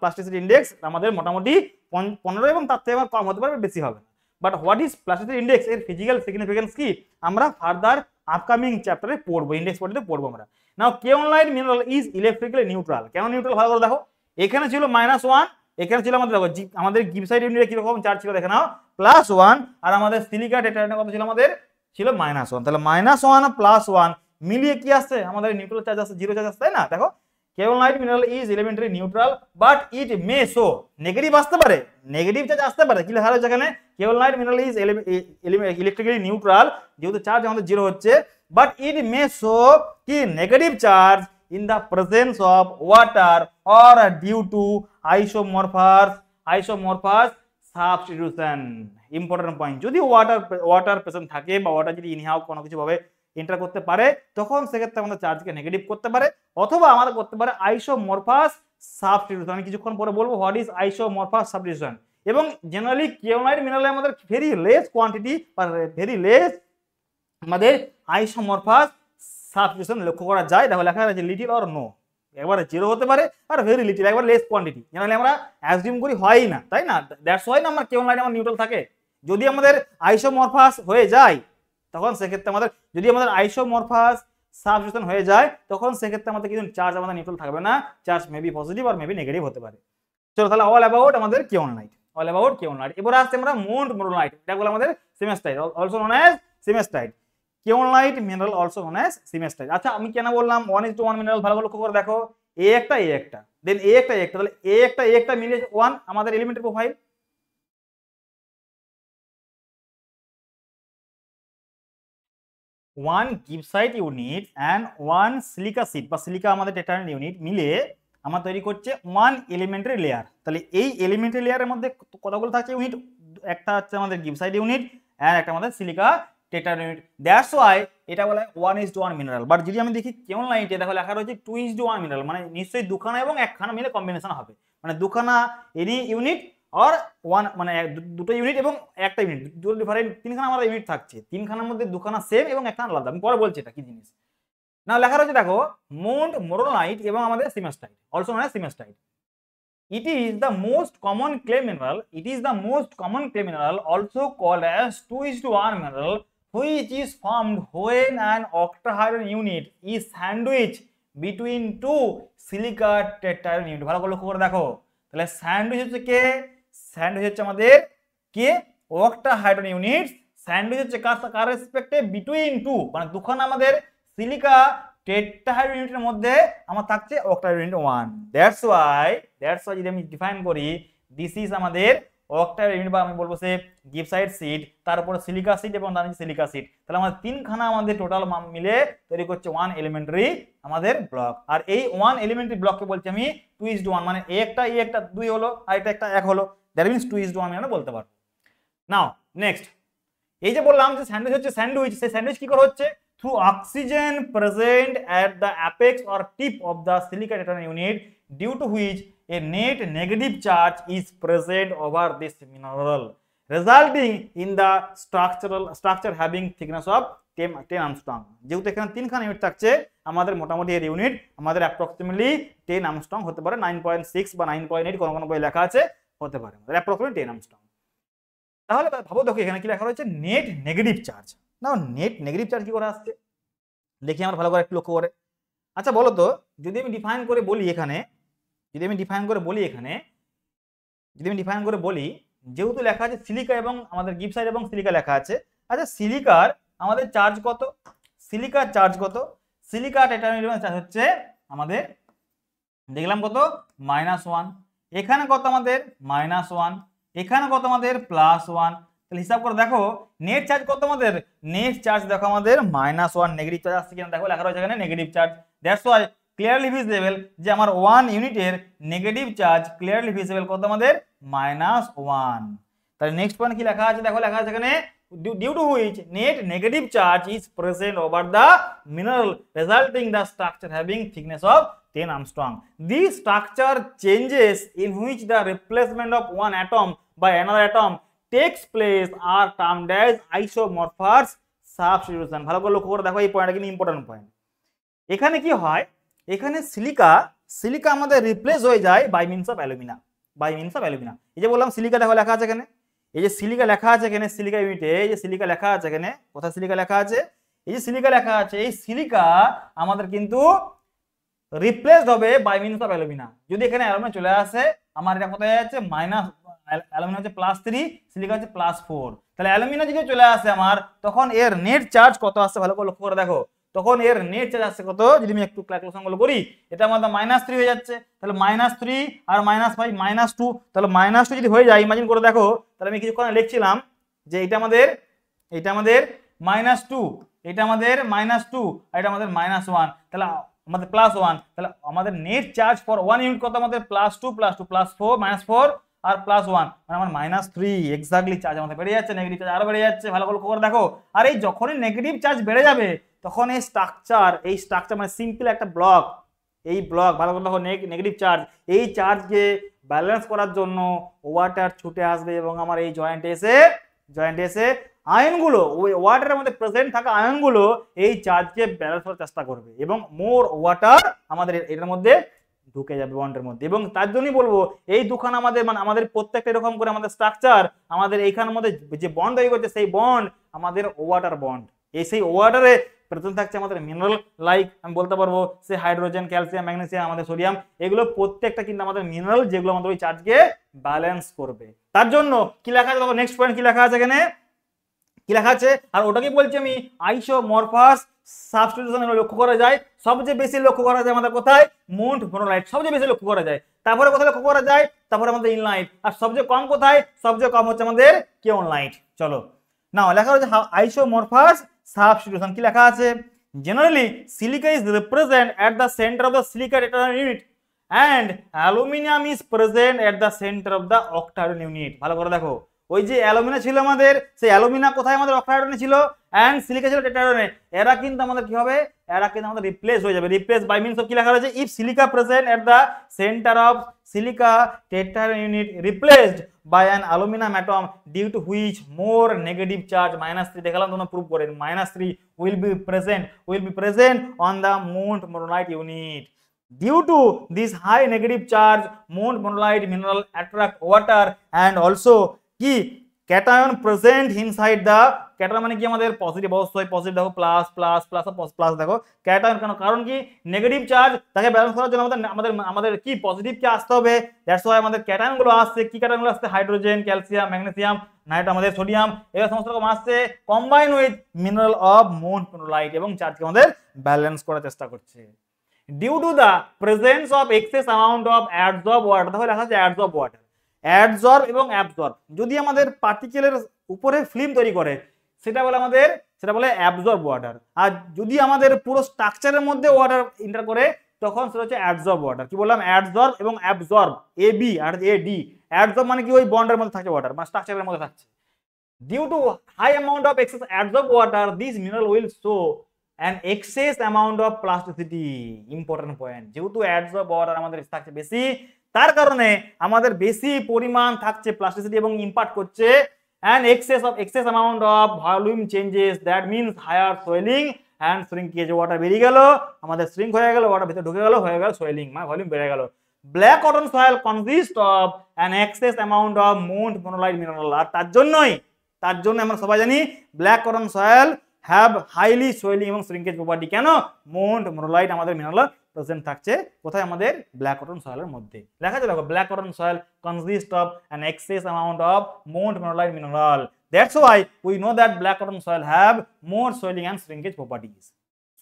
plasticity index আমাদের মোটামুটি 15 এবং তার থেকে কম হতে পারে, বেশি হবে। But what is plasticity index, এর ফিজিক্যাল সিগনিফিকেন্স কি আমরা ফার্দার আপকামিং চ্যাপ্টারে পড়বো, ইন্ডেক্স পড়তে পড়বো আমরা। নাও কেওলাইট মিনারেল ইজ ইলেকট্রিক্যালি নিউট্রাল। কেন নিউট্রাল ভালো করে দেখো, এখানে ছিল -1, এখানে ছিল আমাদের দেখো আমাদের গিবসাইট ইউনিটে কি রকম চার্জ ছিল দেখে নাও +1, আর আমাদের সিলিকা টেট্রাহেড্রাল কত ছিল আমাদের ছিল -1। তাহলে -1 +1 মিলিয়ে কি আসছে আমাদের নিউট্রাল চার্জ আসছে, 0 চার্জ আসছে, তাই না? দেখো kaolinite mineral is elementary neutral but it may show negative আসতে পারে, নেগেটিভ চার্জ আসতে পারে। কি লেখা রয়েছে এখানে কেওলাইট মিনারেল ইজ ইলেকট্রিক্যালি নিউট্রাল, যেহেতু চার্জ আমাদের 0 হচ্ছে, বাট ইট মে শো কি negative charge in the presence of water or due to isomorphous substitution. Important point, যদি ওয়াটার প্রেজেন্ট থাকে বা ওয়াটার যদি ইনহাউ কোনো কিছু ভাবে এন্টার করতে পারে, তখন সেক্ষেত্রে আমাদের চার্জকে নেগেটিভ করতে পারে, অথবা আমাদের করতে পারে আইসোমরফাস সাবস্টিটিউশন। আমি কিছুক্ষণ পরে বলবো হোয়াট ইজ আইসোমরফাস সাবস্টিটিউশন। এবং জেনারেলি কেওলাইট মিনারেলে আমাদের ভেরি লেস কোয়ান্টিটি বা ভেরি লেস আমাদের আইসোমরফাস সাবস্টিটিউশন লক্ষ্য করা যায়। দেখো লেখা আছে লিটিল অর নো, একবার 0 হতে পারে আর ভেরি লিটিল, একবার লেস কোয়ান্টিটি। জেনারেলি আমরা অ্যাজিউম করি হয়ই না, তাই না? দ্যাটস ওয়াই না আমরা কেওলাইট আমার নিউট্রাল থাকে। যদি আমাদের আইসোমরফাস হয়ে যায় তখন সেক্ষেত্রে আমাদের, যদি আমাদের আইসোমরফাস সাবস্টিটিউশন হয়ে যায় তখন সেক্ষেত্রে আমাদের কিন্তু চার্জ আমাদের নিউট্রাল থাকবে না, চার্জ মেবি পজিটিভ আর মেবি নেগেটিভ হতে পারে। চলো তাহলে অল অ্যাবাউট আমাদের কেওলাইট, অল অ্যাবাউট কেওলাইট। এবার আসছে আমরা মোনোলাইট, এটা বলে আমাদের smectite, also known as smectite. Kaolinite mineral also known as smectite. আচ্ছা আমি কেন বললাম 1:1 মিনারেল, ভালো করে লক্ষ্য করে দেখো, এ একটা দেন এ একটা, তাহলে এ একটা মিলে 1 আমাদের elementary profile. One gibbsite unit and 1 silica sheet বা সিলিকা আমাদের টেট্রাহেড্রাল ইউনিট মিলে আমরা তৈরি করছে 1 এলিমেন্টারি লেয়ার। তাহলে এই এলিমেন্টারি লেয়ারের মধ্যে কতগুলো থাকছে ইউনিট, একটা হচ্ছে আমাদের গিবসাইট ইউনিট অ্যান্ড একটা আমাদের silica tetrahedral unit. That's why এটা বলা হয় 1:1 মিনারেল। বাট যদি আমি দেখি কেওলাইটে দেখো লেখা রয়েছে 2:1 মিনারেল, মানে নিশ্চয়ই দুখানা এবং একখানা মিলে কম্বিনেশন হবে, মানে দুখানা এনি ইউনিট আর 1 মানে দুটো ইউনিট এবং একটা ইউনিট, দুটো ডিফারেন্ট, তিনখানা আমাদের ইউনিট থাকছে, তিনখানার মধ্যে দুখানা সেম এবং একটা আলাদা। আমি পরে বলছি এটা কি জিনিস। না লেখা রয়েছে দেখো মোনোলাইট এবং আমাদের smectite, also known as smectite. It is the most common clay mineral. It is the most common clay mineral, also called as 2:1 mineral, which is formed when an octahedral unit is sandwiched between two silica tetrahedral unit. ভালো করে লক্ষ্য করে দেখো, তাহলে স্যান্ডউইচ হচ্ছে কে, স্যান্ডউইচ হচ্ছে আমাদের কে octahedral unit, স্যান্ডউইচ হচ্ছে কার রেসপেক্টে বিটুইন টু, মানে দুখানা আমাদের সিলিকা টেট্রাহেড্রাল ইউনিটের মধ্যে আমার থাকছে octahedral unit 1। দ্যাটস ওয়াই যদি আমি ডিফাইন করি দিস ইজ আমাদের octahedral unit, বা আমি বলবো সে গিবসাইট সিট, তারপর সিলিকা সিট এবং তার নিচে সিলিকা সিট। তাহলে আমাদের তিনখানা আমাদের টোটাল মিলে তৈরি করছে 1 এলিমেন্টারি আমাদের ব্লক। আর এই 1 এলিমেন্টারি ব্লককে বলছি আমি 2:1, মানে এ একটা 2 হলো আর এটা একটা 1 হলো, দ্যাট মিন্স 2:1 আমরা বলতে পারবো। নাও নেক্সট, এই যে বললাম যে স্যান্ডউইচ হচ্ছে স্যান্ডউইচ, সেই স্যান্ডউইচ কি করে হচ্ছে, through oxygen present at the apex or tip of the silica tetrahedral unit, due to which a net negative charge is present over this mineral, resulting in the structure having thickness of 10 Armstrong. যেহেতু এখানে তিনখানা ইউনিট থাকছে আমাদের মোটামুটি এর ইউনিট আমাদের অ্যাপ্রক্সিমেটলি 10 Armstrong হতে পারে, 9.6 বা 9.8 কোনো বই লেখা আছে, হতে পারে আমাদের অ্যাপ্রক্সিমেটলি 10 Armstrong। তাহলে ভাবো দেখো এখানে কি লেখা রয়েছে নেট নেগেটিভ চার্জ। না নেট নেগেটিভ চার্জ কি করে আসছে দেখি আমরা ভালো করে একটু লক্ষ্য করে। আচ্ছা বলো তো, যদি আমি ডিফাইন করে বলি এখানে, যেহেতু লেখা আছে সিলিকা এবং আমাদের গিবসাইট এবং সিলিকা লেখা আছে, আচ্ছা সিলিকার আমাদের চার্জ কত, সিলিকার চার্জ কত, সিলিকা টাইটানিয়ামের চার্জ হচ্ছে আমাদের দেখলাম কত -1, এখানে কত আমাদের -1, এখানে কত আমাদের +1। তাহলে হিসাব করে দেখো নেট চার্জ কত আমাদের, নেট চার্জ দেখো আমাদের -1 নেগেটিভ চার্জ আসছে কিনা দেখো, লেখা রয়েছে এখানে negative charge. That's why clearly visible যে আমার 1 ইউনিটের নেগেটিভ চার্জ ক্লিয়ারলি ভিজিবল কত আমাদের -1। তাহলে নেক্সট পয়েন্ট কি লেখা আছে দেখো, লেখা আছে এখানে due to which net negative charge is present over the mineral resulting the structure having thickness of 10 Armstrong. This structure changes in which the replacement of one atom by another atom takes place are termed as isomorphous substitution. ভালো করে লক্ষ্য করে দেখো, এই পয়েন্টটা কিন্তু ইম্পর্টেন্ট পয়েন্ট। এখানে কি হয়, এখানে সিলিকা আমাদের রিপ্লেস হয়ে যায় বাই মিনস অফ অ্যালুমিনা, এই যে বললাম সিলিকা দেখো লেখা আছে এখানে, এই যে সিলিকা লেখা আছে এখানে সিলিকা ইউনিটে, এই যে সিলিকা লেখা আছে এখানে, কোথায় সিলিকা লেখা আছে, এই যে সিলিকা লেখা আছে, এই সিলিকা আমাদের কিন্তু রিপ্লেসড হবে বাই মিনস অফ অ্যালুমিনা। যদি এখানে অ্যালুমিনা চলে আসে আমার এটা কোথায় যাচ্ছে মাইনাস, অ্যালুমিনা হচ্ছে +3, সিলিকা হচ্ছে +4। তাহলে অ্যালুমিনা যদি চলে আসে আমার, তখন এর নেট চার্জ কত আসছে ভালো করে লক্ষ্য করে দেখো, তখন এর নেট চার্জ আসছে কত, যদি আমি একটু ক্যালকুলেশন গুলো করি এটা আমাদের -3 হয়ে যাচ্ছে। তাহলে -3 আর -5 -2, তাহলে -2 যদি হয়ে যায় ইমাজিন করে দেখো, তাহলে আমি কিছুক্ষণ লিখছিলাম যে এটা আমাদের -2, এটা আমাদের -2 আর এটা আমাদের -1, তাহলে আমাদের +1। তাহলে আমাদের নেট চার্জ ফর 1 ইউনিট কত আমাদের +2 +2 +4 -4 আর +1, মানে আমার -3 এক্স্যাক্টলি চার্জ আমাদের বেড়ে যাচ্ছে, নেগেটিভ চার্জ আরো বেড়ে যাচ্ছে। ভালো করে লক্ষ্য করে দেখো, আর এই যখনই নেগেটিভ চার্জ বেড়ে যাবে তখন এই স্ট্রাকচার মানে সিম্পল একটা ব্লক, এই ব্লক ভালো করে দেখো নেগেটিভ চার্জ, এই চার্জকে ব্যালেন্স করার জন্য ওয়াটার ছুটে আসবে এবং আমার এই জয়েন্টে এসে আয়নগুলো, ওই ওয়াটারের মধ্যে প্রেজেন্ট থাকা আয়নগুলো এই চার্জকে ব্যালেন্স করার চেষ্টা করবে এবং মোর ওয়াটার আমাদের এটার মধ্যে ঢুকে যাবে বন্ডের মধ্যে। এবং তার জন্যই বলবো এই দুখানা আমাদের মানে আমাদের প্রত্যেকটা এরকম করে আমাদের স্ট্রাকচার, আমাদের এইখানের মধ্যে যে বন্ড তৈরি করছে সেই বন্ড আমাদের ওয়াটার বন্ড। এই সেই ওয়াটারে প্রেজেন্ট থাকছে আমাদের মিনারেল, লাইক আমি বলতে পারবো সে হাইড্রোজেন, ক্যালসিয়াম, ম্যাগনেসিয়াম, আমাদের সোডিয়াম, এগুলো প্রত্যেকটা কিন্তু আমাদের মিনারেল, যেগুলো আমাদের ওই চার্জকে ব্যালেন্স করবে। তার জন্য কি লেখা আছে দেখো, নেক্সট পয়েন্ট কি লেখা আছে এখানে, কি লেখা আছে, আর ওটাকে বলছি আমি আইসোমরফাস সাবস্টিটিউশন। লক্ষ্য করা যায় সবচেয়ে বেশি লক্ষ্য করা যায় আমাদের কোথায়, মুন্ট মোনোলাইট সবচেয়ে বেশি লক্ষ্য করা যায়, তারপরে কোথায় লক্ষ্য করা যায়, তারপরে আমাদের ইনলাইট, আর সবচেয়ে কম কোথায়, সবচেয়ে কম হচ্ছে আমাদের কেওনলাইট। চলো নাও লেখা হচ্ছে আইসোমরফাস সাবস্টিটিউশন। কি লেখা আছে, generally silica is represent at the centre of the silica tetrahedral unit and aluminum is present at the center of the octahedron unit। ভালো করে দেখো, ওই যে অ্যালুমিনা ছিল আমাদের, সেই অ্যালুমিনা কোথায় আমাদের অক্টাহেড্রনে ছিল এন্ড সিলিকা ছিল টেট্রাহেড্রনে, এরা কিন্তু আমাদের কি হবে, এরা কিন্তু আমাদের রিপ্লেস হয়ে যাবে। রিপ্লেস বাই মিনস অফ কি লেখা রয়েছে, if silica present at the centre of silica tetrahedron unit replaced by an aluminium atom due to which more negative charge -3 দেখালাম তোমরা প্রুভ করেন, -3 will be present on the Mont monazite unit. Due to this high negative charge, Mont monazite mineral attract water and also কি ক্যাটায়ন প্রেজেন্ট ইনসাইড দা, ক্যাটায়ন মানে কি আমাদের পজিটিভ, অবশ্যই পজিটিভ দেখো, প্লাস প্লাস প্লাস প্লাস দেখো ক্যাটায়ন, কেন কারণ কি নেগেটিভ চার্জ তাকে ব্যালেন্স করার জন্য আমাদের কি পজিটিভ কি আসতে হবে, দ্যাটস ওয়াই আমাদের ক্যাটায়ন গুলো আসছে, কি ক্যাটায়ন গুলো আসছে, হাইড্রোজেন, ক্যালসিয়াম, ম্যাগনেসিয়াম, নাইট্রোজেন, আমাদের সোডিয়াম, এগুলো সমস্ত রকম আসছে combine with mineral of Mont monazite এবং চার্জকে আমাদের ব্যালেন্স করার চেষ্টা করছে। Due to the presence of excess amount of adsorb water, তাহলে লেখা আছে অ্যাডসর্ব ওয়াটার, অ্যাডসর্ব এবং অ্যাবসর্ব। যদি আমাদের পার্টিকেলের উপরে ফিল্ম তৈরি করে সেটা বলে অ্যাবসর্ব ওয়াটার, আর যদি আমাদের পুরো স্ট্রাকচারের মধ্যে ওয়াটার এন্টার করে তখন সেটা হচ্ছে অ্যাডসর্ব ওয়াটার। কি বললাম, অ্যাডসর্ব এবং অ্যাবসর্ব, এ বি আর এ ডি। অ্যাডসর্ব মানে কি ওই বন্ডের মধ্যে থাকছে ওয়াটার, মানে স্ট্রাকচারের মধ্যে থাকছে। Due to high amount of excess adsorb water this mineral will show an excess amount of plasticity। Important point, যেহেতু অ্যাডসর্ব ওয়াটার আমাদের থাকছে বেশি, তার কারণে আমাদের বেশি পরিমাণ থাকছে প্লাস্টিসিটি এবং ইম্পার্ট করছে and excess amount of volume changes, that means higher swelling and shrinkage। Water বেরিয়ে গেল, আমাদের শ্রিঙ্ক হয়ে গেল, ওয়াটার ভিতরে ঢুকে গেল, হয়ে গেল সোয়েলিং, মানে ভলিউম বেড়ে গেল। Black cotton soil consist of an excess amount of Mont monazite mineral। আর তার জন্য আমরা সবাই জানি black cotton soil have highly swelling এবং শ্রিঙ্কেজ প্রপার্টি। কেন, Mont monazite আমাদের মিনারেল প্রেজেন্ট থাকছে কোথায়, আমাদের ব্ল্যাক কটন সয়েলের মধ্যে। লেখা আছে দেখো, black cotton soil consist of an excess amount of Mont monazite mineral, that's why we know that black cotton soil have more swelling and shrinkage properties।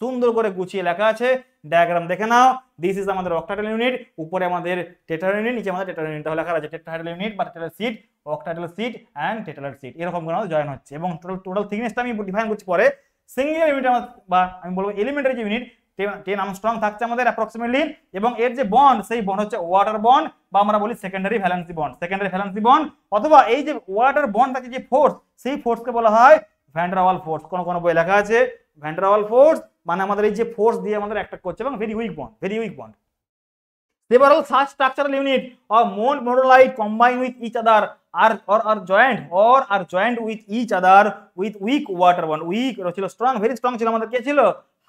সুন্দর করে গুছিয়ে লেখা আছে, ডায়াগ্রাম দেখে নাও। দিস ইজ আমাদের অক্টাহেড্রাল ইউনিট, উপরে আমাদের টেট্রাহেড্রাল ইউনিট, নিচে আমাদের টেট্রাহেড্রাল ইউনিট, তাহলে লেখা আছে টেট্রাহেড্রাল ইউনিট বা tetrahedral sheet, octahedral sheet and tetrahedral sheet, এরকম করে আমাদের জয়েন হচ্ছে। এবং টোটাল থিকনেসটা আমি ডিফাইন করছি পরে। সিঙ্গেল ইউনিট বা আমি বলবো এলিমেন্টারি যে ইউনিট 10 আর্মস্ট্রং থাকছে আমাদের অ্যাপ্রক্সিমেটলি, এবং এর যে বন্ড সেই বন্ড হচ্ছে ওয়াটার বন্ড বা আমরা বলি secondary valency bond, secondary valency bond, অথবা এই যে ওয়াটার বন্ড থাকে যে ফোর্স, সেই ফোর্সকে বলা হয় ভ্যান ডার ওয়াল ফোর্স। কোন কোন বই লেখা আছে ভ্যান ডার ওয়াল ফোর্স, মানে আমাদের এই যে ফোর্স দিয়ে আমাদের অ্যাটাক করছে, এবং very weak bond, very weak bond. Several such structural unit of monodolite combine with each other are joined with each other with weak water bond. Weak ছিল strong, very strong ছিল আমাদের কে ছিল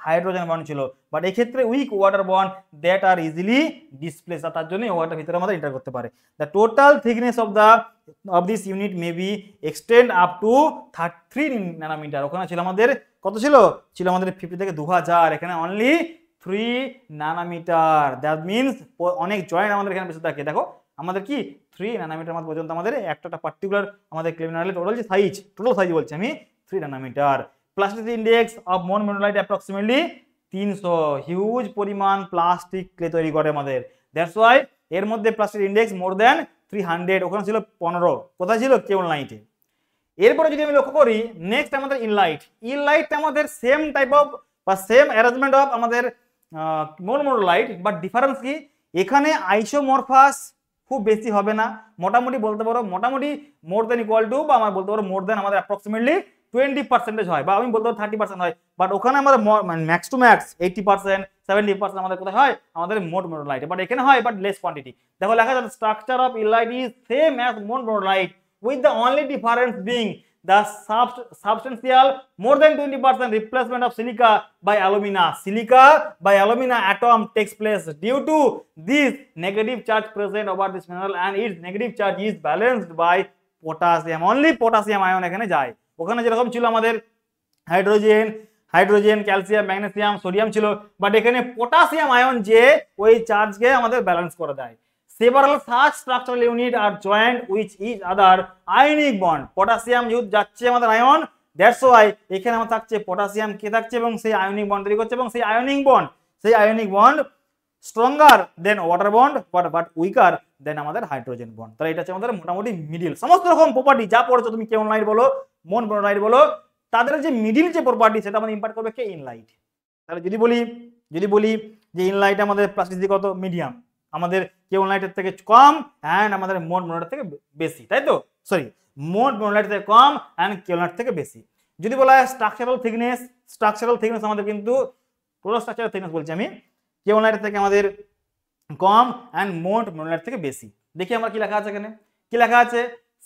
হাইড্রোজেন বন্ড ছিল, বাট এই ক্ষেত্রে weak water bond that are easily displace, তার জন্য ওয়াটার ভিতরে আমাদের এন্টার করতে পারে। The total thickness of this unit may be extend up to 33 nanometre. ওখানে ছিল আমাদের কত ছিল আমাদের 50 থেকে 2000, এখানে অনলি 3 ন্যানোমিটার। দ্যাট মিনস অনেক জয়েন্ট আমাদের এখানে বেশি থাকে। দেখো আমাদের কি 3 ন্যানোমিটার মত পর্যন্ত আমাদের একটা পার্টিকুলার আমাদের ক্লে মিনারেলের টোটাল সাইজ বলছি আমি 3 ন্যানোমিটার। প্লাস্টিক ইন্ডেক্স অফ মনোলাইট অ্যাপ্রক্সিমেটলি 300, হিউজ পরিমাণ প্লাস্টিক ক্লে তৈরি করে আমাদের। দ্যাটস ওয়াই এর মধ্যে প্লাস্টিক ইন্ডেক্স মোর দ্যান 300, ওখানে ছিল 15, কোথায় ছিল কেওলনাইটে। এরপরে যদি আমি লক্ষ্য করি নেক্সট আমাদের ইনলাইটটা আমাদের সেম টাইপ অফ বা সেম অ্যারেঞ্জমেন্ট অফ আমাদের মনোলাইট, বাট ডিফারেন্স কি এখানে আইসোমরফাস খুব বেশি হবে না, মোটামুটি বলতে পারো মোটামুটি মোর দেন ইকুয়াল টু, বা আমরা বলতে পারো মোর দেন আমাদের অ্যাপ্রক্সিমেটলি 20% হয়, বা আমি বলতে পারো 30% হয়, বাট ওখানে আমাদের ম্যাক্স টু ম্যাক্স 80% 70% আমাদের কোথায় হয় আমাদের মনোলাইট, বাট এখানে হয় বাট লেস কোয়ান্টিটি। দেখো লেখা আছে structure of illite is same as montmorillonite with the only difference being the substantial more than 20% replacement of silica by alumina. Silica by alumina atom takes place due to this negative charge present over this mineral, and its negative charge is balanced by potassium. Only potassium ion এখানে যায়। ওখানে যেরকম ছিল আমাদের হাইড্রোজেন ক্যালসিয়াম ম্যাগনেসিয়াম সোডিয়াম ছিল, বাট এখানে পটাশিয়াম আয়ন যে ওই চার্জকে আমাদের ব্যালেন্স করে দেয়। Several such structural units are joined with each other ionic bond. Potassium যেহেতু যাচ্ছে আমাদের আয়ন, দ্যাটস ওয়াই এখানে আমার থাকছে পটাশিয়াম কে থাকছে এবং সেই আয়নিক বন্ড তৈরি করছে, এবং সেই ionic bond stronger than water bond but weaker than আমাদের হাইড্রোজেন বন্ড। তাহলে এটা হচ্ছে আমাদের মোটামুটি মিডিল সমস্ত রকম প্রপার্টি যা পড়েছো তুমি কেওলনাইট বলো মনোলাইট বলো, তাদের যে মিডিল যে প্রপার্টি সেটা আমাদের ইম্পার্ট করবে কে ইনলাইট। তাহলে যদি বলি যে ইনলাইট আমাদের প্লাস্টিসিটি কত মিডিয়াম, আমাদের কেওলনাইটের থেকে কম এন্ড আমাদের মনোলাইট থেকে বেশি, তাই তো সরি মনোলাইট থেকে কম এন্ড কেওলনাইট থেকে বেশি। যদি বলা হয় স্ট্রাকচারাল থিকনেস আমাদের কিন্তু টোটাল স্ট্রাকচারাল থিকনেস বলছি আমি, কেওলনাইট থেকে আমাদের কম এন্ড মনোলাইট থেকে বেশি। দেখি আমরা কি লেখা আছে এখানে, কি লেখা আছে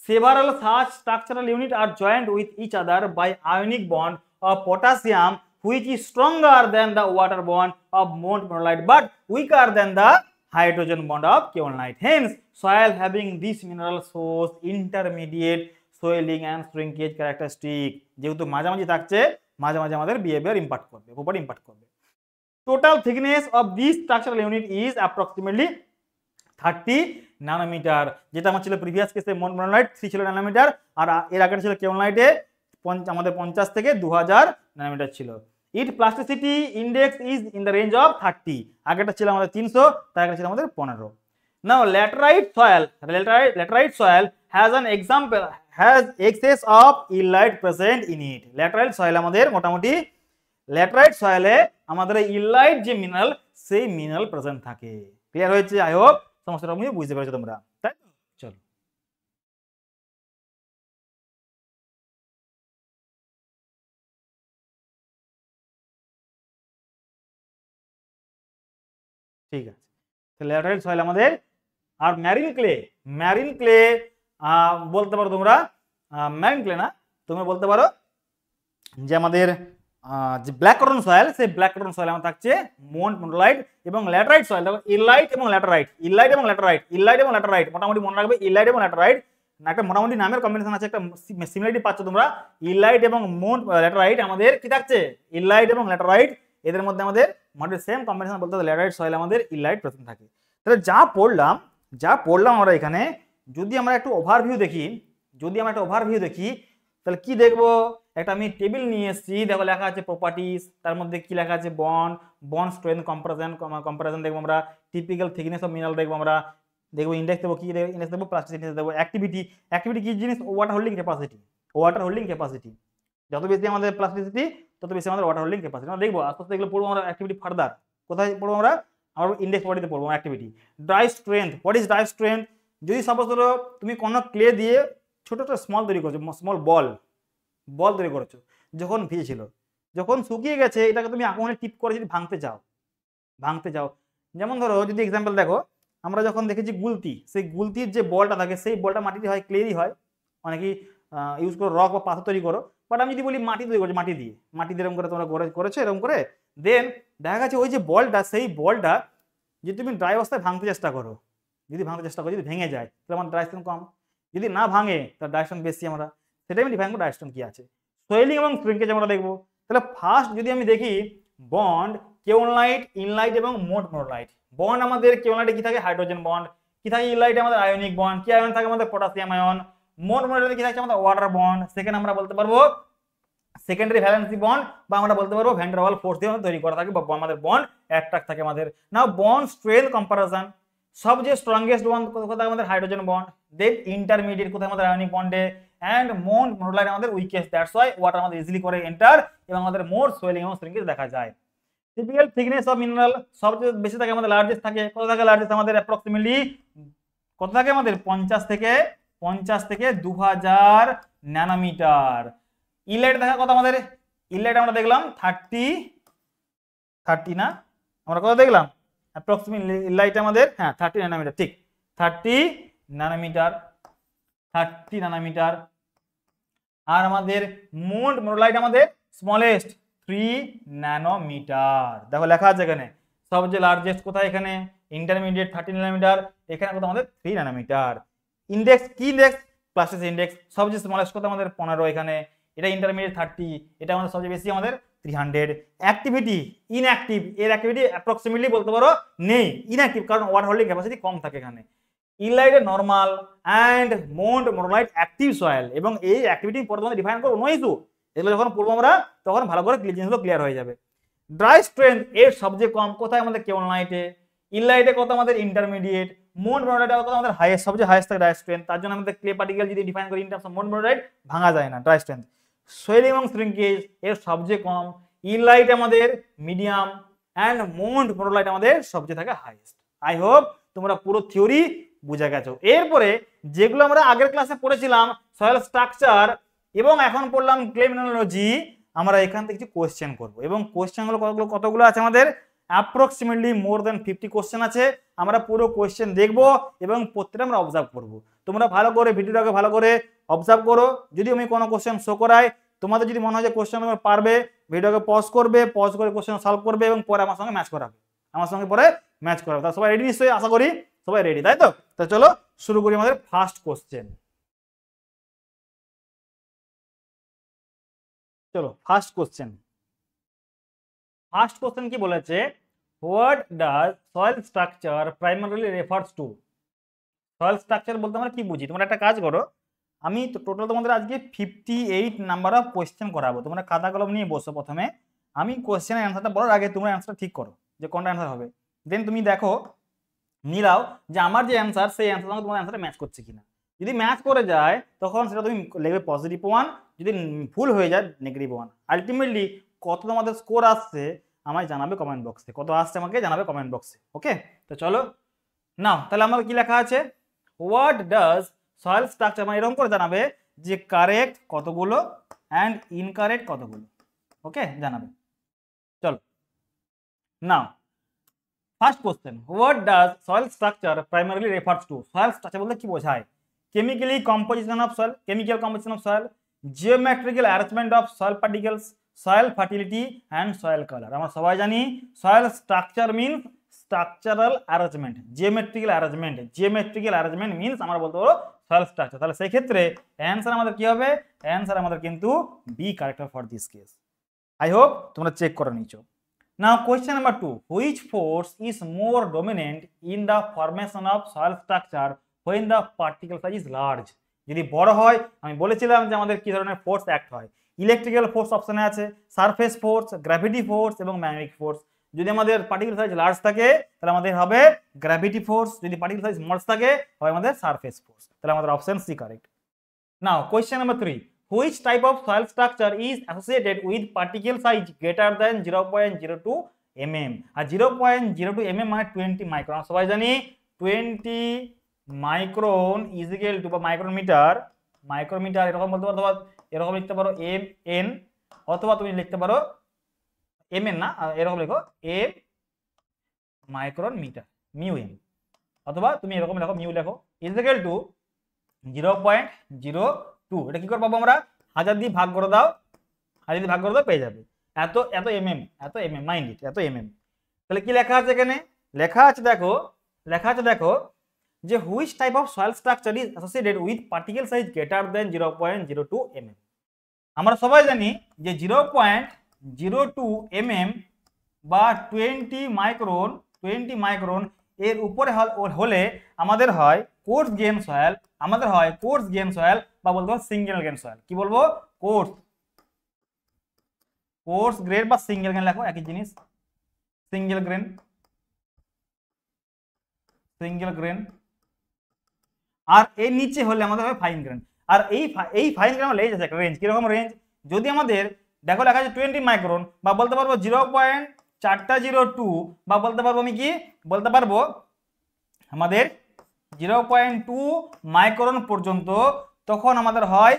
several such structural units are joined with each other by ionic bond of potassium which is stronger than the water bond of monolite but weaker than the hydrogen bond of keolinite. Hence, soil having this mineral shows intermediate swelling and shrinkage characteristic. যেহেতু মাঝামাঝি থাকছে মাঝামাঝি আমাদের বিহেভিয়ার ইম্পার্ট করবে, প্রপার্টি ইম্পার্ট করবে। Total thickness of this structural unit is approximately 30 nanometre, যেটা আমার ছিল প্রিভিয়াস কেসে মনোলাইট 3 ছিল ন্যানোমিটার, আর এর আগে ছিল কেওলনাইটে আমাদের 50 থেকে 2000 ন্যানোমিটার ছিল। Its plasticity index is in the range of 30, আগেটা ছিল আমাদের 300, তার আগে ছিল আমাদের 15। Now laterite soil has excess of illite present in it. Laterite soil আমাদের মোটামুটি ল্যাটেরাইট সয়েলে আমাদের ইলাইট যে মিনারেল সেই মিনারেল প্রেজেন্ট থাকে। ক্লিয়ার হয়েছে? আই হোপ সমস্যাটা আমি বুঝতে পেরেছো তোমরা, তাই তো? চলো ঠিক আছে। ল্যাটেরাইট সয়েল আমাদের, আর ম্যারিন ক্লে বলতে পারো তোমরা, ম্যারিন ক্লে না তোমরা বলতে পারো যে আমাদের যে ব্ল্যাক কটন সয়েল, সেই ব্ল্যাক কটন সয়েল আমার থাকছে মনোলাইট এবং ল্যাটেরাইট সয়েল। দেখো ইলাইট এবং ল্যাটেরাইট মোটামুটি মনে রাখবে, ইলাইট এবং ল্যাটেরাইট একটা মোটামুটি নামের কম্বিনেশন আছে, একটা সিমিলারিটি পাচ্ছ তোমরা। ইলাইট এবং ল্যাটেরাইট আমাদের কি থাকছে, ইলাইট এবং ল্যাটেরাইট এদের মধ্যে আমাদের সেম কম্বিনেশন বলতে ল্যাটেরাইট সয়েল আমাদের ইলাইট প্রেজেন্ট থাকে। তাহলে যা পড়লাম আমরা এখানে, যদি আমরা একটু ওভারভিউ দেখি তাহলে কি দেখবো, একটা আমি টেবিল নিয়ে এসেছি, দেখো লেখা আছে প্রপার্টিজ, তার মধ্যে কি লেখা আছে বন্ড স্ট্রেংথ কম্পারিজন দেখবো আমরা, টিপিক্যাল থিকনেস অফ মিনারেল দেখবো আমরা, দেখবো ইন্ডেক্স দেবো, কি ইন্ডেক্স দেবো, প্লাস্টিসিটি দেবো, অ্যাক্টিভিটি কি জিনিস, ওয়াটার হোল্ডিং ক্যাপাসিটি, যত বেশি আমাদের প্লাস্টিসিটি তত বেশি আমাদের ওয়াটার হোল্ডিং ক্যাপাসিটি। আমরা দেখবো আস্তে আস্তে এগুলো পড়বো আমরা। অ্যাক্টিভিটি ফার্দার কোথায় পড়বো আমরা ইন্ডেক্স বডিতে পড়বো activity. Dry strength, what is dry strength, যদি সাপোজ ধরো তুমি কোনো ক্লে দিয়ে ছোট ছোট স্মল তৈরি করছো, স্মল বল তৈরি করেছো, যখন ভিজেছিল, যখন শুকিয়ে গেছে এটাকে তুমি আগুনে টিপ করে যদি ভাঙতে চাও, যেমন ধরো যদি এক্সাম্পল দেখো, আমরা যখন দেখেছি গুলতি, সেই গুলতির যে বলটা থাকে সেই বলটা মাটিতে হয়, ক্লেরই হয়, অনেকেই ইউজ করো রক বা পাথর তৈরি করো, বাট আমি যদি বলি মাটি তৈরি করছি, মাটি দিয়ে এরকম করে তোমরা করেছো এরকম করে, দেন দেখা গেছে ওই যে বলটা, সেই বলটা যদি তুমি ড্রাই অবস্থায় ভাঙতে চেষ্টা করো, যদি ভেঙে যায় তাহলে আমার ড্রাই স্ট্রেংথ কম, যদি না ভাঙে তাহলে ড্রাই স্ট্রেংথ বেশি। আমরা সেটাই আমি ডিফাইন করবো ড্রাই স্ট্রেংথ কি আছে। সোয়েলিং এবং শ্রিঙ্কেজ আমরা দেখবো। তাহলে ফার্স্ট যদি আমি দেখি বন্ড, কেওনলাইট, ইনলাইট এবং মোনোলাইট। বন্ড আমাদের কেওনলাইটে কি থাকে, হাইড্রোজেন বন্ড, কি থাকে ইনলাইটে আমাদের আয়নিক বন্ড, কি আয়ন থাকে আমাদের পটাশিয়াম আয়ন, মোনোলাইটে কি থাকে আমাদের ওয়াটার বন্ড। সেকেন্ড আমরা বলতে পারবো সেকেন্ডারি ভ্যালেন্সি বন্ড, বা আমরা বলতে পারবো ভ্যান ডার ওয়াল ফোর্স দিয়ে তৈরি করা থাকে, বা আমাদের বন্ড অ্যাট্রাক্ট থাকে আমাদের। নাও বন্ড স্ট্রেংথ কম্পারিজন, সবচেয়ে স্ট্রংগেস্ট বন্ড কোথায় আমাদের হাইড্রোজেন বন্ড, দেন ইন্টারমিডিয়েট কোথায় আমাদের আয়নিক বন্ডে, এন্ড মোনোলাইট আমাদের উইকেস্ট, দ্যাটস ওয়াই ওয়াটার আমাদের ইজিলি করে এন্টার এবং আমাদের মোর সোয়েলিং এবং শ্রিঙ্কেজ দেখা যায়। টিপিক্যাল থিকনেস অফ মিনারেল, সবচেয়ে বেশি থাকে আমাদের লার্জেস্ট থাকে, কত থাকে লার্জেস্ট আমাদের অ্যাপ্রক্সিমেটলি কত থাকে আমাদের 50 থেকে 2000 ন্যানোমিটার। ইনলাইট দেখা কত আমাদের, ইনলাইট আমরা দেখলাম 30 না, আমরা কত দেখলাম অ্যাপ্রক্সিমেটলি ইনলাইট আমাদের, হ্যাঁ 30 ন্যানোমিটার, ঠিক 30 ন্যানোমিটার। আর আমাদের মোনোলাইট আমাদের স্মলেস্ট 3 ন্যানোমিটার। দেখো লেখা আছে এখানে সবচেয়ে লার্জেস্ট কোথায়, এখানে ইন্টারমিডিয়েট 30 ন্যানোমিটার, এখানে কত আমাদের 3 ন্যানোমিটার। ইন্ডেক্স কি ইন্ডেক্স, প্লাস্টিসিটি ইন্ডেক্স, সবচেয়ে স্মলেস্ট কত আমাদের 15, এখানে এটা ইন্টারমিডিয়েট 30, এটা আমাদের সবচেয়ে বেশি আমাদের 300। অ্যাক্টিভিটি ইনঅ্যাক্টিভ, এর অ্যাক্টিভিটি অ্যাপ্রক্সিমেটলি বলতে পারো নেই, ইনঅ্যাক্টিভ, কারণ ওয়াটার হোল্ডিং ক্যাপাসিটি কম থাকে এখানে। ইনলাইটে নরমাল অ্যান্ড মোনোলাইট অ্যাক্টিভ সয়েল, এবং এই অ্যাক্টিভিটি পরে তোমাদের ডিফাইন করবো, নো ইস্যু, এগুলো যখন পড়বো আমরা তখন ভালো করে জিনিসগুলো ক্লিয়ার হয়ে যাবে। ড্রাই স্ট্রেংথ এর সবচেয়ে কম কোথায় আমাদের কেওনলাইটে, ইনলাইটে কত আমাদের ইন্টারমিডিয়েট, মোনোলাইটে কত আমাদের হাইয়েস্ট, সবচেয়ে হাইয়েস্ট থাকে ড্রাই স্ট্রেংথ। তার জন্য আমাদের ক্লে পার্টিকেল যদি ডিফাইন করি ইন টার্মস অফ মোনোলাইট ভাঙা যায় না ড্রাই স্ট্রেংথ। সোয়েলিং এবং শ্রিঙ্কেজ এর সবচেয়ে কম, ইনলাইট আমাদের মিডিয়াম অ্যান্ড মোনোলাইট আমাদের সবচেয়ে থাকে হাইয়েস্ট। আই হোপ তোমরা পুরো থিওরি বুঝে গেছো। এরপরে যেগুলো আমরা আগের ক্লাসে পড়েছিলাম সয়েল স্ট্রাকচার এবং এখন পড়লাম ক্লে মিনারোলজি, আমরা এখান থেকে কিছু কোয়েশ্চেন করবো, এবং কোয়েশ্চেনগুলো কতগুলো আছে আমাদের অ্যাপ্রক্সিমেটলি মোর দেন 50 কোয়েশ্চেন আছে। আমরা পুরো কোয়েশ্চেন দেখবো এবং প্রত্যেকটা আমরা অবজার্ভ করব। তোমরা ভালো করে ভিডিওটাকে ভালো করে অবজার্ভ করো। যদি আমি কোনো কোয়েশ্চেন শো করাই, তোমাদের যদি মনে হয় যে কোয়েশ্চেন তোমরা পারবে, ভিডিওকে পজ করে কোয়েশ্চেন সলভ করবে এবং পরে আমার সঙ্গে ম্যাচ করাবে, তা সবাই রেডি নিশ্চয়ই, আশা করি সবাই রেডি, তাই তো? তো চলো শুরু করি আমাদের ফার্স্ট কোয়েশ্চেন। চলো ফার্স্ট কোশ্চেন কি বলেছে, what does soil structure primarily refers to. Soil structure বলতে আমরা কি বুঝি, তোমরা একটা কাজ করো, আমি টোটাল তোমাদের আজকে 58 নাম্বার অফ কোয়েশ্চেন করাবো। তোমরা খাতা কলম নিয়ে বসো, প্রথমে আমি কোয়েশ্চেনের অ্যান্সারটা বলার আগে তোমরা অ্যান্সারটা ঠিক করো যে কোনটা অ্যান্সার হবে। দেন তুমি দেখো মিলাও যে আমার যে অ্যান্সার সেই অ্যান্সার সঙ্গে তোমার অ্যান্সারটা ম্যাচ করছে কিনা। যদি ম্যাচ করে যায় তখন সেটা তুমি লিখবে +1, যদি ভুল হয়ে যায় -1। আলটিমেটলি কত তোমাদের স্কোর আসছে আমায় জানাবে কমেন্ট বক্সে, কত আসছে আমাকে জানাবে কমেন্ট বক্সে। ওকে, তো চলো নাও তাহলে আমাদের কি লেখা আছে, হোয়াট ডাজ সয়েল স্ট্রাকচার, মানে এরকম করে জানাবে যে কারেক্ট কতগুলো অ্যান্ড ইনকারেক্ট কতগুলো। ওকে, জানাবে। চলো now first question, what does soil structure primarily refers to. Soil structure বলতে কি বোঝায়, chemical composition of soil, geometrical arrangement of soil particles, soil fertility and soil colour. আমরা সবাই জানি soil structure means structural arrangement, geometrical arrangement means আমরা বলতে পারবো সয়েল স্ট্রাকচার। তাহলে সেই ক্ষেত্রে অ্যান্সার আমাদের কি হবে, অ্যান্সার আমাদের কিন্তু be correct for this case. I hope তোমরা চেক করে নিচ্ছো। Now question number 2, which force is more dominant in the formation of soil structure when the particle size is large? যদি বড় হয়, আমি বলেছিলাম যে আমাদের কি ধরনের ফোর্স অ্যাক্ট হয়, ইলেকট্রিক্যাল ফোর্স অপশনে আছে, সারফেস ফোর্স, গ্র্যাভিটি ফোর্স এবং ম্যাগনেটিক ফোর্স। যদি আমাদের পার্টিকুলার সাইজ লার্জ থাকে তাহলে আমাদের হবে গ্র্যাভিটি ফোর্স, যদি পার্টিকুলার সাইজ স্মল থাকে হবে আমাদের সারফেস ফোর্স। তাহলে আমাদের option C correct. Now question number 3, which type of soil structure is associated with particle size greater than 0.02 mm? আর 0.02 mm মানে 20 মাইক্রন। সবাই জানি 20 মাইক্রন ইজ ইকুয়াল টু, বা মাইক্রোমিটার, মাইক্রোমিটার এরকম বলতে পারো, এরকম লিখতে পারো এম এন, অথবা তুমি লিখতে পারো এম এন না, এরকম লেখো M micron metre, mu M, অথবা তুমি এরকম লেখো মিউ লেখো, ইজ ইকুয়াল টু 0.02। এটা কি করে পাবো আমরা? 1000 দিয়ে ভাগ করে দাও, 1000 দিয়ে ভাগ করে দাও পেয়ে যাবে এত এত এমএম, এত এমএম, মাইন্ড ইট, এত এমএম। তাহলে কি লেখা আছে এখানে? লেখা আছে দেখো যে which type of soil structure is associated with particle size greater than 0.02 mm। আমরা সবাই জানি যে 0.02 mm বা 20 মাইক্রন এর উপরে হলে আমাদের হয় কোর্স গ্রেন সয়েল, বা বলতে পারো সিঙ্গেল গ্রেন সয়েল। কি বলবো? কোর্স গ্রেন বা সিঙ্গেল গ্রেন লেখো, একই জিনিস, সিঙ্গেল গ্রেন। আর এর নিচে হলে আমাদের হবে ফাইন গ্রেন। আর এই ফাইন গ্রেন লেজ আছে একটা রেঞ্জ। কিরকম রেঞ্জ? যদি আমাদের দেখো লেখা আছে 20 মাইক্রন, বা বলতে পারবো 0.402, বা বলতে পারবো আমি কি বলতে পারবো আমাদের 0.2 মাইক্রন পর্যন্ত, তখন আমাদের হয়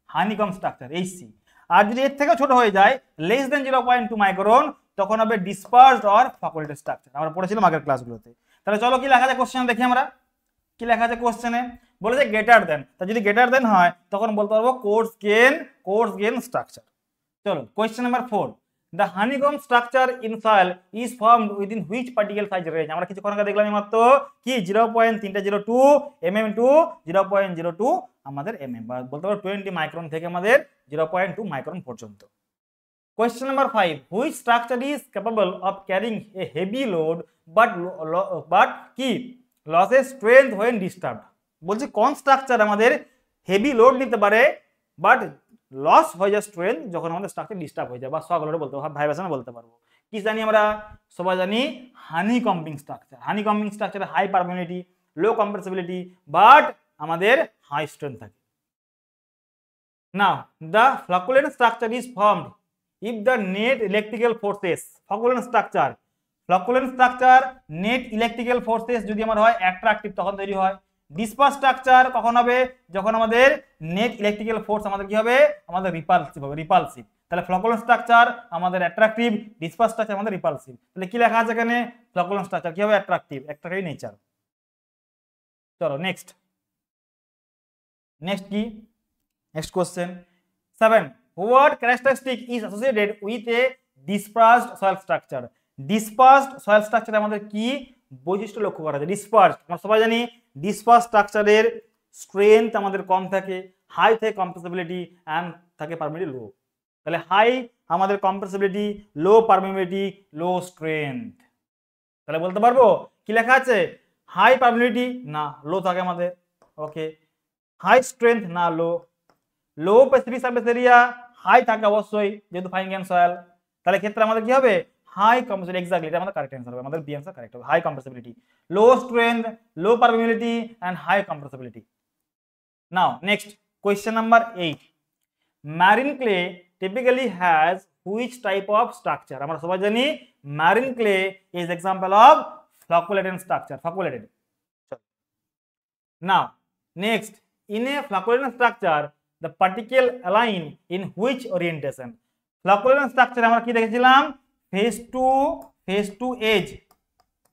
হানিকম স্ট্রাকচার, এইচসি। আর যদি এর থেকে ছোট হয়ে যায় লেস দেন 0.2 মাইক্রন, তখন হবে ডিসপার্সড অর ফ্যাকুলেটেড স্ট্রাকচার। আমরা পড়েছিলাম আগের ক্লাসগুলোতে। তাহলে চলো কি লেখা আছে কোশ্চেন দেখি আমরা, কি লেখা আছে কোশ্চেনে? বলেছে গ্রেটার দেন। তা যদি গ্রেটার দেন হয় তখন বলতে পারবো কোর্স গ্রেন স্ট্রাকচার। চলো question number 4, the honeycomb structure in soil is formed within which particle size range? আমরা কিছুক্ষণ আগে দেখলাম মাত্র কি 0.302 mm টু 0.02 আমাদের mm, বা বলতে পারো 20 মাইক্রন থেকে আমাদের 0.2 মাইক্রন পর্যন্ত। Question number 5, which structure is capable of carrying a heavy load but কি losses strength when disturbed? বলছি কোন স্ট্রাকচার আমাদের হেভি লোড নিতে পারে বাট লস হয়ে যায় স্ট্রেংথ যখন আমাদের স্ট্রাকচার ডিস্টার্ব হয়ে যায়, বা শক লোডে বলতে পারবো, ভাইব্রেশনে বলতে পারবো। কি জানি আমরা? সবাই জানি honeycombing structure high permeability, low compressibility, but আমাদের হাই স্ট্রেংথ থাকে। Now the flocculent structure is formed if the net electrical forces, flocculent structure net electrical forces যদি আমার হয় অ্যাট্রাকটিভ তখন তৈরি হয়। ডিসপার্স স্ট্রাকচার কখন হবে? যখন আমাদের নেট ইলেকট্রিক্যাল ফোর্স আমাদের কি হবে? আমাদের রিপালসিভ। তাহলে ফ্লাকুলেন্ট স্ট্রাকচার আমাদের অ্যাট্রাকটিভ, ডিসপার্স স্ট্রাকচার আমাদের রিপালসিভ। তাহলে কি লেখা আছে এখানে? ফ্লাকুলেন্ট স্ট্রাকচার কি হবে? Attractive nature. চলো নেক্সট কি? Next question 7, what characteristic is associated with a dispersed soil structure? Dispersed soil স্ট্রাকচারে আমাদের কি বৈশিষ্ট্য লক্ষ্য করা যায়? ডিসপার্সড, আমরা সবাই জানি ডিসপার্সড স্ট্রাকচারের স্ট্রেংথ আমাদের কম থাকে, হাই থাকে কম্প্রেসিবিলিটি, এন্ড থাকে পারমিবিলিটি লো। তাহলে হাই আমাদের কম্প্রেসিবিলিটি, লো পারমিবিলিটি, লো স্ট্রেংথ। তাহলে বলতে পারবো কি লেখা আছে? হাই পারমিবিলিটি না, লো থাকে আমাদের, ওকে। হাই স্ট্রেংথ না, লো স্পেসিফিক সারফেস এরিয়া, হাই থাকে অবশ্যই যেহেতু ফাইন গ্রেন সয়েল। তাহলে ক্ষেত্রে আমাদের কি হবে? হাই কম্প্রেসিবিলিটি, এক্স্যাক্টলি এটা আমাদের কারেক্ট অ্যান্সার হবে, আমাদের বি অ্যান্সার কারেক্ট হবে। High compressibility, low strength, low permeability and high compressibility. Now next question number 8, marine clay typically has which type of structure? আমরা সবাই জানি marine clay is example of flocculated structure, flocculated. Now next, in a flocculent structure the particle align in which orientation? flocculent structure আমরা কি দেখেছিলাম? face to edge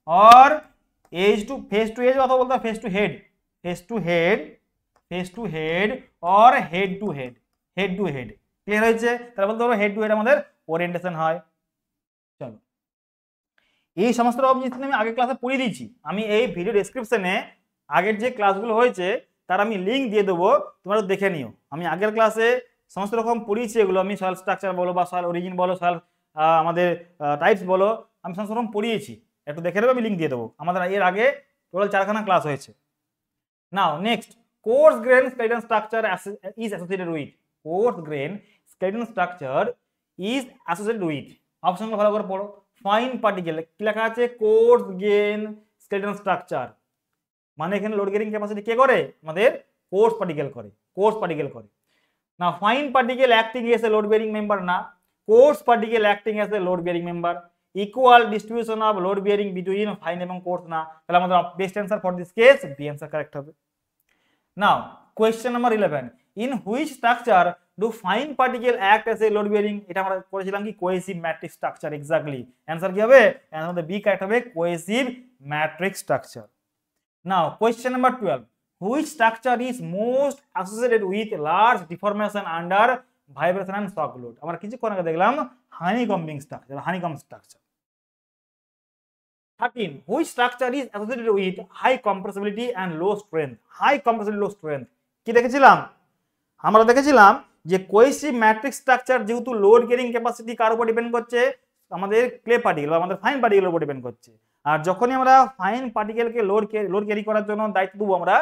or edge to face to edge, অথবা বলতে face to head or head to head। Clear হয়েছে? তাহলে বলতে পারবো হেড টু হেড আমাদের ওরিয়েন্টেশন হয়। চলো এই সমস্ত জিনিস আমি আগের ক্লাসে পড়িয়ে দিয়েছি। আমি এই ভিডিও ডেসক্রিপশনে আগের যে ক্লাসগুলো হয়েছে তার আমি লিঙ্ক দিয়ে দেবো, তোমরা দেখে নিও। আমি আগের ক্লাসে সমস্ত রকম পড়িয়েছি এগুলো, আমি সয়েল স্ট্রাকচার বলো বা সয়েল অরিজিন বলো, সয়েল আমাদের টাইপস বলো, আমি সমস্ত রকম পড়িয়েছি, একটু দেখে নেবে, আমি লিঙ্ক দিয়ে দেবো। আমাদের এর আগে টোটাল 4খানা ক্লাস হয়েছে। Now next, coarse grain skeleton structure is associated with? Coarse grain skeleton structure is associated with, অপশনগুলো ভালো করে পড়ো। ফাইন পার্টিকেল, কি লেখা আছে? কোর্স গ্রেন স্কেলিটন স্ট্রাকচার, মানে এখানে লোড ক্যারিং ক্যাপাসিটি কে করে? আমাদের কোর্স পার্টিকেল করে, কোর্স পার্টিকেল করে না। Fine particle acting as a load bearing member না, coarse particle acting as a load bearing member. Equal distribution of load bearing between fine এবং কোর্স না, তাহলে আমাদের best answer for this case B answer correct হবে। Now question number 11, in which structure do fine particle act as a load bearing? এটা আমরা করেছিলাম কি cohesive matrix structure, exactly answer কি হবে? আমাদের বি কারেক্ট হবে, cohesive matrix structure. Now question number 12, which structure is most associated with large deformation under vibration and shock load? আমরা কিছুক্ষণ আগে দেখলাম honeycombing structure, honeycomb structure. 13, which structure is associated with high compressibility and low strength? High compressibility, low strength কি দেখেছিলাম? আমরা দেখেছিলাম যে কোহেসিভ ম্যাট্রিক্স স্ট্রাকচার যেহেতু লোড ক্যারিং ক্যাপাসিটি কার উপর ডিপেন্ড করছে? আমাদের ক্লে পার্টিকেল বা আমাদের ফাইন পার্টিকেলের উপর ডিপেন্ড করছে। আর যখনই আমরা ফাইন পার্টিকেলকে লোড ক্যারি করার জন্য দায়িত্ব দেবো আমরা,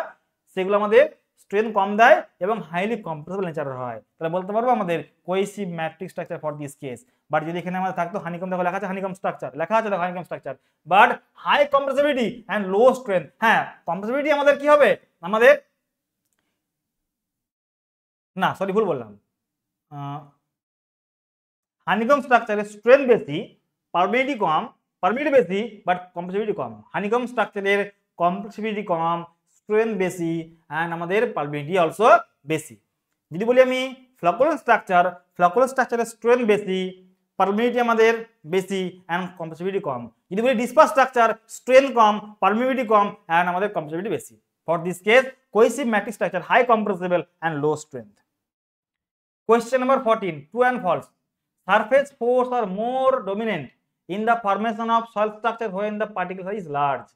সেগুলো আমাদের স্ট্রেংথ কম দেয় এবং হাইলি কম্প্রেসিবল নেচারের হয়, তাহলে বলতে পারবো আমাদের cohesive matrix structure for this case. But যদি এখানে আমাদের থাকতো হানিকম, দেখো লেখা আছে হানিকম স্ট্রাকচার, লেখা আছে দেখো honeycomb structure, but high compressibility and low strength. হ্যাঁ, কম্প্রেসিবিলিটি আমাদের কি হবে? আমাদের না, সরি ভুল বললাম, হানিকম স্ট্রাকচারের স্ট্রেংথ বেশি, পারমিটিভিটি কম, পারমিটিভিটি বেশি বাট কম্প্রেসিবিলিটি কম। হানিকম স্ট্রাকচারের কম্প্রেসিবিলিটি কম, স্ট্রেংথ বেশি এন্ড আমাদের পারমিটিভিটি অলসো বেশি। যদি বলি আমি ফ্লকুলেন্ট স্ট্রাকচার, ফ্লকুলেন্ট স্ট্রাকচারের স্ট্রেংথ বেশি, পারমিটিভিটি আমাদের বেশি এন্ড কম্প্রেসিবিলিটি কম। যদি বলি ডিসপার্স স্ট্রাকচার, স্ট্রেংথ কম, পারমিটিভিটি কম এন্ড আমাদের কম্প্রেসিবিলিটি বেশি। For this case cohesive matrix structure, high compressible and low strength. Question number 14, true and false. Surface force are more dominant in the formation of soil structure when the particle size is large.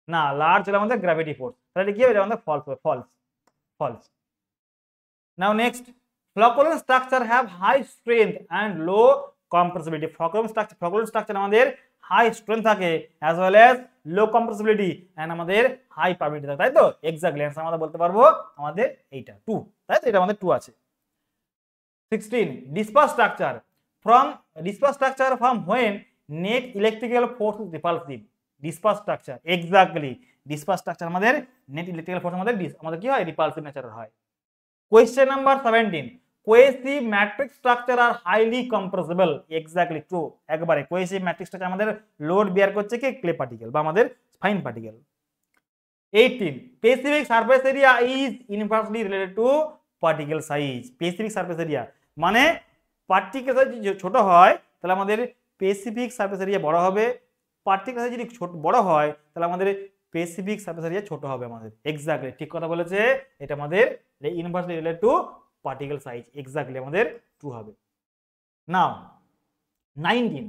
না, large হলে আমাদের gravity force, তাহলে কি হবে? আমাদের false হবে, false, false. Now next, flocculent structure have high strength and low compressibility. Flocculent structure আমাদের high strength থাকে as well as low compressibility and আমাদের high permeability থাকে, তাই তো? এক্স্যাক্টলি অ্যান্সার আমরা বলতে পারবো আমাদের এইটা 2, তাই তো? এটা আমাদের 2 আছে। 16, disperse structure from when net electrical force is repulsive. Disperse structure, exactly disperse structure আমাদের net electrical force আমাদের কি হয়? repulsive nature হয়। Question number 17, cohesive matrix structure are highly compressible. Exactly true, একবারে cohesive matrix structure আমাদের লোড বেয়ার করছে কি? ক্লে পার্টিকেল বা আমাদের fine particle. 18, specific surface area is inversely related to particle size. Specific surface area মানে পার্টিকেল সাইজ যদি ছোট হয় তাহলে আমাদের স্পেসিফিক সারফেস এরিয়া বড় হবে, পার্টিকেল সাইজ যদি বড় হয় তাহলে আমাদের স্পেসিফিক সারফেস এরিয়া ছোট হবে আমাদের। এক্স্যাক্টলি ঠিক কথা বলেছে, এটা আমাদের inversely related to particle size, exactly আমাদের ট্রু হবে। Now 19,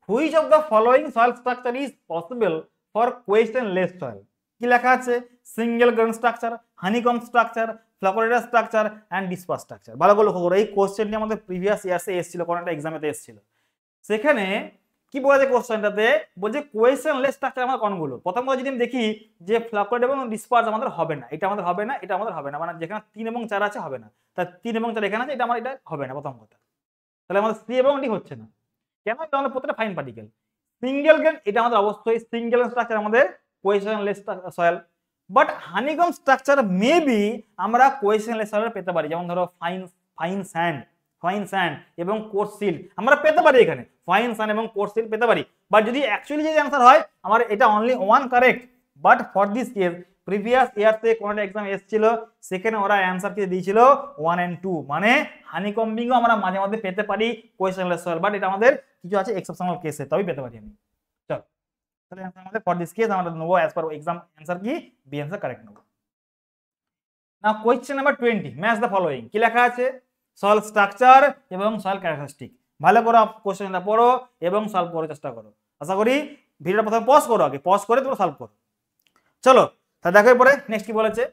which of the following soil structure is possible for cohesionless soil? কি লেখা আছে? Single grain structure, honeycomb structure, flocculent structure and disperse structure. ভালো করে লক্ষ্য করো, এই কোশ্চেনটি আমাদের প্রিভিয়াস ইয়ার্সে এসেছিল, কোন একটা এক্সামেতে এসেছিল। সেখানে কি বলা যায় কোশ্চেনটাতে? বলছে কোয়েশ্চেনলেস স্ট্রাকচার আমার কোনগুলো? প্রথম কথা যদি আমি দেখি যে ফ্লকুলেন্ট এবং ডিসপার্স আমাদের হবে না, এটা আমাদের হবে না, এটা আমাদের হবে না, মানে যেখানে 3 এবং 4 আছে হবে না, তার 3 এবং 4 এখানে আছে, এটা আমার এটা হবে না প্রথম কথা। তাহলে আমাদের সি এবং ডি হচ্ছে না, কেন? এটা আমাদের প্রত্যেকটা ফাইন পার্টিকেল। সিঙ্গেল গ্রেন, এটা আমাদের অবশ্যই সিঙ্গেল স্ট্রাকচার আমাদের cohesionless soil. But honeycomb structure maybe আমরা কোয়েশ্চেনলেস সয়েল পেতে পারি, যেমন ধরো ফাইন স্যান্ড এবং কোর্স সিল্ট আমরা পেতে পারি, এখানে ফাইন স্যান্ড এবং কোর্স সিল্ট পেতে পারি। বাট যদি অ্যাকচুয়ালি যদি অ্যান্সার হয় আমার এটা only 1 correct, but for this case previous ইয়ারতে কোন একটা এক্সাম এসেছিল, সেখানে ওরা অ্যান্সার কি দিয়েছিল 1 and 2, মানে হানিকম্বিংও আমরা মাঝে মধ্যে পেতে পারি কোয়েশ্চেনলেস সয়েল, বাট এটা আমাদের কিছু আছে এক্সেপশনাল কেসে তবেই পেতে পারি আমি। চলো তাহলে অ্যান্সার আমাদের ফর দিস কেস আমরা নেবো অ্যাজ পার এক্সাম অ্যান্সার কি? বি অ্যান্সার কারেক্ট নেবো। Now question number 20, match the following. কি লেখা আছে? সয়েল স্ট্রাকচার এবং সয়েল ক্যারেক্টারিস্টিক। ভালো করে কোশ্চেনটা পড়ো এবং সলভ করার চেষ্টা করো। আশা করি ভিডিওটা প্রথমে পজ করো, আগে পজ করে তোমরা সলভ করো। চলো তাহলে দেখো পরে নেক্সট কি বলেছে।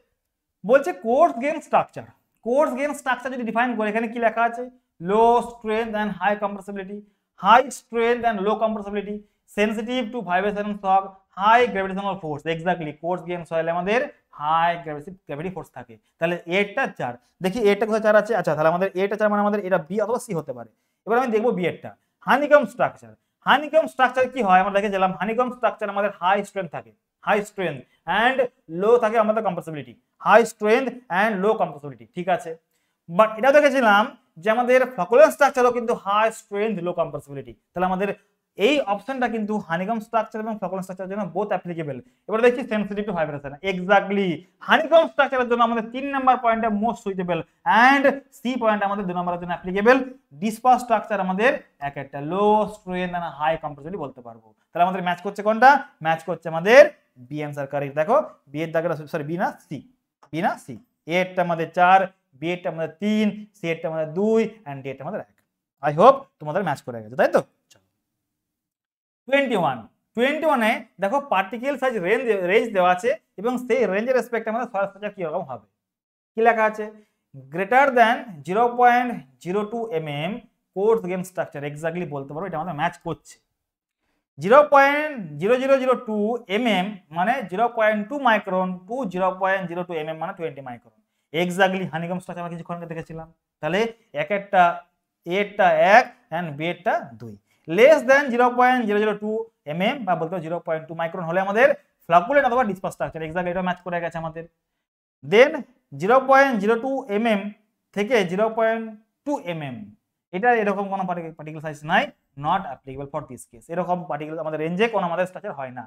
বলছে coarse grain structure. Coarse grain structure যদি ডিফাইন করে, এখানে কি লেখা আছে? Low strength and high compressibility, high strength and low compressibility, sensitive to vibration and shock, high gravitational force. Exactly coarse grain soil আমাদের হাই গ্র্যাভিটি ফোর্স থাকে। তাহলে এটা 4, দেখি এটা কোথায় 4 আছে। আচ্ছা তাহলে আমাদের এটা 4 মানে আমাদের এটা বি অথবা সি হতে পারে। এবার আমি দেখবো বি এরটা, হানিকম স্ট্রাকচার। হানিকম স্ট্রাকচার কি হয় আমরা দেখেছিলাম, হানিকম স্ট্রাকচার আমাদের হাই স্ট্রেংথ থাকে, হাই স্ট্রেংথ অ্যান্ড লো থাকে আমাদের compressibility, high strength and low compressibility, ঠিক আছে। বাট এটাও দেখেছিলাম যে আমাদের ফ্লকুলেন্ট স্ট্রাকচারও কিন্তু হাই স্ট্রেংথ লো কম্প্রেসিবিলিটি। তাহলে আমাদের এই অপশনটা কিন্তু হানিকম স্ট্রাকচার এবং ফ্লকুলেন্ট স্ট্রাকচারের জন্য বোথ অ্যাপ্লিকেবল। এবার দেখছি sensitive to vibration, exactly honeycomb স্ট্রাকচারের জন্য আমাদের 3 নাম্বার পয়েন্টটা most suitable and C point আমাদের 2 নম্বরের জন্য অ্যাপ্লিকেবল। ডিসপার্স স্ট্রাকচার আমাদের এক একটা লো স্ট্রেংথ এন্ড হাই কম্প্রেসিবিলিটি বলতে পারবো। তাহলে আমাদের ম্যাচ করছে কোনটা, ম্যাচ করছে আমাদের বি অ্যান্সার কারেক্ট। দেখো বি এর দাগটা সরি বি না সি, বি না সি, এ এরটা আমাদের 4, বি এরটা আমাদের 3, সি এরটা আমাদের 2 এন্ড ডি এরটা আমাদের 1। আই হোপ তোমাদের ম্যাচ করে গেছে, তাই তো। 21 এ দেখো পার্টিকেল সাইজ রেঞ্জ দেওয়া আছে এবং সেই রেঞ্জের রেসপেক্টে আমাদের সয়েল স্ট্রাকচার কি রকম হবে। কি লেখা আছে, greater than 0.02 mm course grain structure, exactly বলতে পারো এটা আমাদের ম্যাচ করছে। 0.0002 mm মানে 0.2 মাইক্রন টু 0.02 mm মানে 20 মাইক্রন, এক্স্যাক্টলি হানিকম স্ট্রাকচার আমরা কিছুক্ষণ আগে দেখেছিলাম। তাহলে এক একটা এরটা 1 এন্ড বি এরটা 2। লেস দেন 0.002 mm বা বলতে 0.2 মাইক্রন হলে আমাদের ফ্লাকুলেন্ট অথবা ডিসপার্স স্ট্রাকচার, এক্স্যাক্টলি এটা ম্যাচ করে গেছে আমাদের। দেন 0.02 mm থেকে 0.2 mm এটা এরকম কোনো পার্টিকেল সাইজ নাই, not applicable for this case. এরকম পার্টিকেল আমাদের রেঞ্জে কোন আমাদের স্ট্রাকচার হয় না।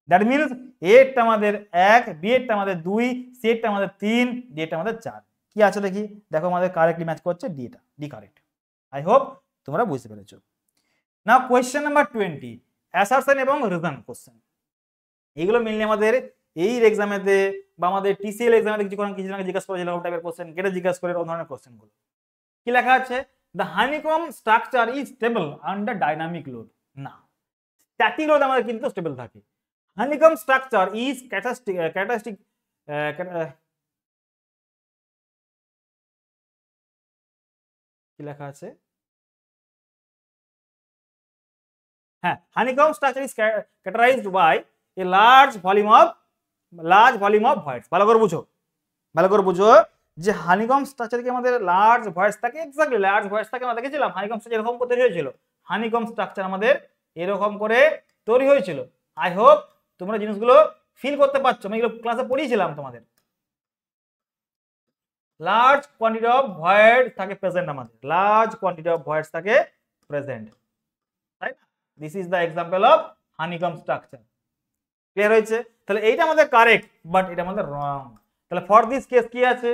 দ্যাট মিন্স এ এরটা আমাদের 1, বি এরটা আমাদের 2, সি এরটা আমাদের 3, ডি এরটা আমাদের 4। কি আছে দেখি, দেখো আমাদের কারেক্টলি ম্যাচ করছে ডি, এটা ডি কারেক্ট। আই হোপ তোমরা বুঝতে পেরেছো। নাও কোয়েশ্চেন নাম্বার 20, অ্যাসারশন এবং রিজন কোশ্চেন। এগুলো মেইনলি আমাদের এই এক্সামেতে বা আমাদের টিসিএল এক্সামেতে কিছু জিজ্ঞাসা করে এরকম টাইপের কোশ্চেন, কেটে জিজ্ঞাসা করে এরকম ধরনের কোশ্চেনগুলো। কি লেখা আছে, the honeycomb structure is stable under dynamic load. না, স্ট্যাটিক লোড আমাদের কিন্তু স্টেবল থাকে। হানিকম স্ট্রাকচার ইজ ক্যারেক্টারিস্টিক কি লেখা আছে, হ্যাঁ, honeycomb structure is characterized by a large volume of voids. ভালো করে বুঝো যে হানিকম স্ট্রাকচার কি আমাদের লার্জ ভয়েডস থাকে, এক্স্যাক্টলি লার্জ ভয়েডস থাকে। আমরা দেখেছিলাম হানিকম স্ট্রাকচার এরকম করে তৈরি হয়েছিল, হানিকম স্ট্রাকচার আমাদের এরকম করে তৈরি হয়েছিল। আই হোপ তোমরা জিনিসগুলো ফিল করতে পারছো, আমি এগুলো ক্লাসে পড়িয়েছিলাম তোমাদের। লার্জ কোয়ান্টিটি অফ ভয়েডস থাকে প্রেজেন্ট, আমাদের লার্জ কোয়ান্টিটি অফ ভয়েডস থাকে প্রেজেন্ট, তাই না। This is the example of honeycomb structure. Clear হয়েছে? তাহলে এইটা আমাদের কারেক্ট, বাট এটা আমাদের রং। তাহলে ফর দিস কেস কি আছে,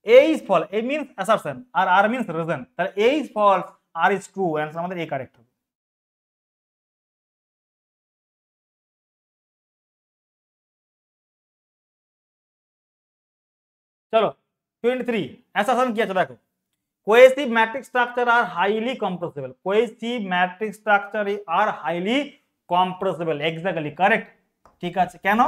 A is false, A means assertion আর R means reason। তাহলে A is false, R is true, answer আমাদের A কারেক্ট হবে। চলো 23, assertion কি আছে দেখো, cohesive matrix structure are highly compressible. Cohesive matrix structure are highly compressible, exactly correct. ঠিক আছে, কেন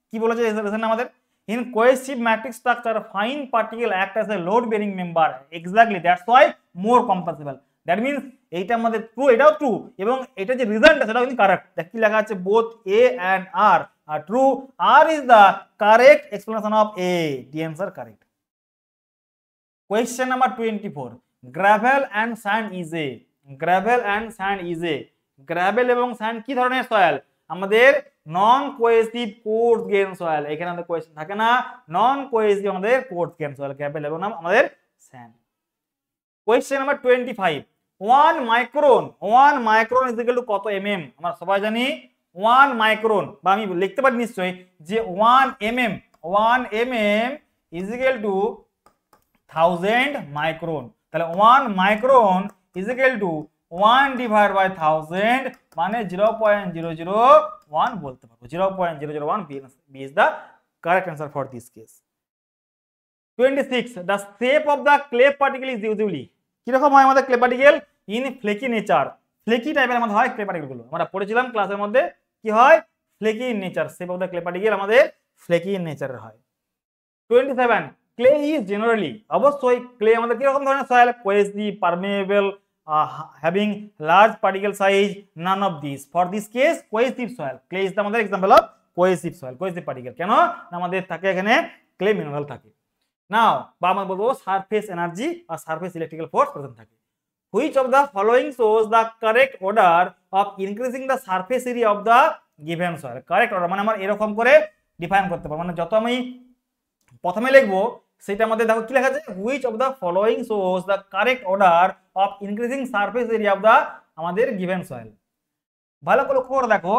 কি বলেছে রিজন আমাদের, in cohesive matrix structure fine particle act as a load bearing member, exactly that's why more compressible। that means এইটা আমাদের ট্রু, এটাও ট্রু, এবং এটা যে রিজনটা সেটাও কিন্তু কারেক্ট। দেখ কি লেখা আছে, both A and R are true, R is the correct explanation of A, the answer correct। question number 24, gravel and sand is a, gravel and sand is a, gravel এবং sand কি ধরনের সয়েল, আমাদের non cohesive coarse grain soil. এখানে আমাদের কোয়েশ্চেন থাকে না, নন কোহেসিভ আমাদের কোর্স গ্রেন সয়েল, গ্রাভেল এবং আমাদের sand. Question number 25, 1 micron is equal to কত mm? আমরা সবাই জানি 1 মাইক্রন, বা আমি লিখতে পারি নিশ্চয়ই যে 1 mm is equal to 1000 micron. তাহলে 1 micron is equal to 1 divide by 1000 মানে 0.001 বলতে পারবো। 0.001 B is the correct answer for this case। 26, the shape of the clay particle is usually, কি রকম হয় আমাদের clay particle, in flaky nature। Flaky টাইপের আমাদের হয় clay particle গুলো, আমরা পড়েছিলাম ক্লাসের মধ্যে কি হয়, flaky in nature. shape of the clay particle আমাদের ফ্লেকি ইন নেচারের হয়। 27, clay is generally, অবশ্যই clay আমাদের কি রকম ধরনের soil, cohesive, permeable, having large particle size, none of these। For this case cohesive soil, clay is the আমাদের example of cohesive soil, cohesive particle. কেন না আমাদের থাকে এখানে ক্লে মিনারেল থাকে। নাও বা আমরা বলবো সারফেস এনার্জি আর সারফেস ইলেকট্রিক্যাল ফোর্স প্রেজেন্ট থাকে। Which of the following shows the correct order of increasing the surface area of the given soil? Correct order মানে আমরা এরকম করে ডিফাইন করতে পারবো, মানে যত আমি প্রথমে লিখবো সেটা আমাদের দেখো কি লেখা আছে, which of the following shows the correct order of increasing surface area of the আমাদের গিভেন সয়েল। ভালো করে লক্ষ্য করে দেখো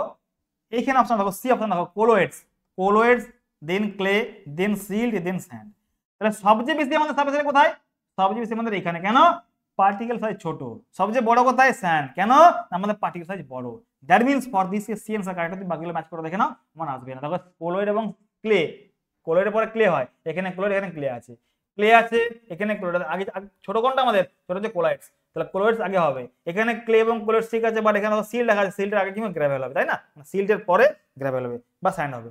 এইখানে অপশন দেখো, সি অপশন দেখো, কোলোয়েডস, কোলোয়েডস দেন ক্লে দেন সিল্ট দেন স্যান্ড। তাহলে সবচেয়ে বেশি আমাদের সারফেস এরিয়া কোথায়? সবচেয়ে বেশি আমাদের এখানে। কেন? পার্টিকেল সাইজ ছোট। সবচেয়ে বড় কোথায়? স্যান্ড। কেন? আমাদের পার্টিকেল সাইজ বড়। That means for this C answer correct. তুমি বাকিগুলো ম্যাচ করে দেখে নাও, আমার আসবে না। দেখো কোলোয়েড এবং ক্লে, কোলোয়েডের পরে ক্লে হয়, এখানে ক্লোরাইড এখানে ক্লে আছে, ক্লে আছে এখানে ক্লোরাইড আগে। ছোট কোনটা আমাদের? ছোট হচ্ছে কোলাইডস, তাহলে ক্লোরাইডস আগে হবে। এখানে ক্লে এবং ক্লোরাইড ঠিক আছে, বাট এখানে সিল্ট লেখা আছে, সিল্টের আগে কি গ্রাভেল হবে, তাই না? সিল্টের পরে গ্রাভেল হবে বা স্যান্ড হবে।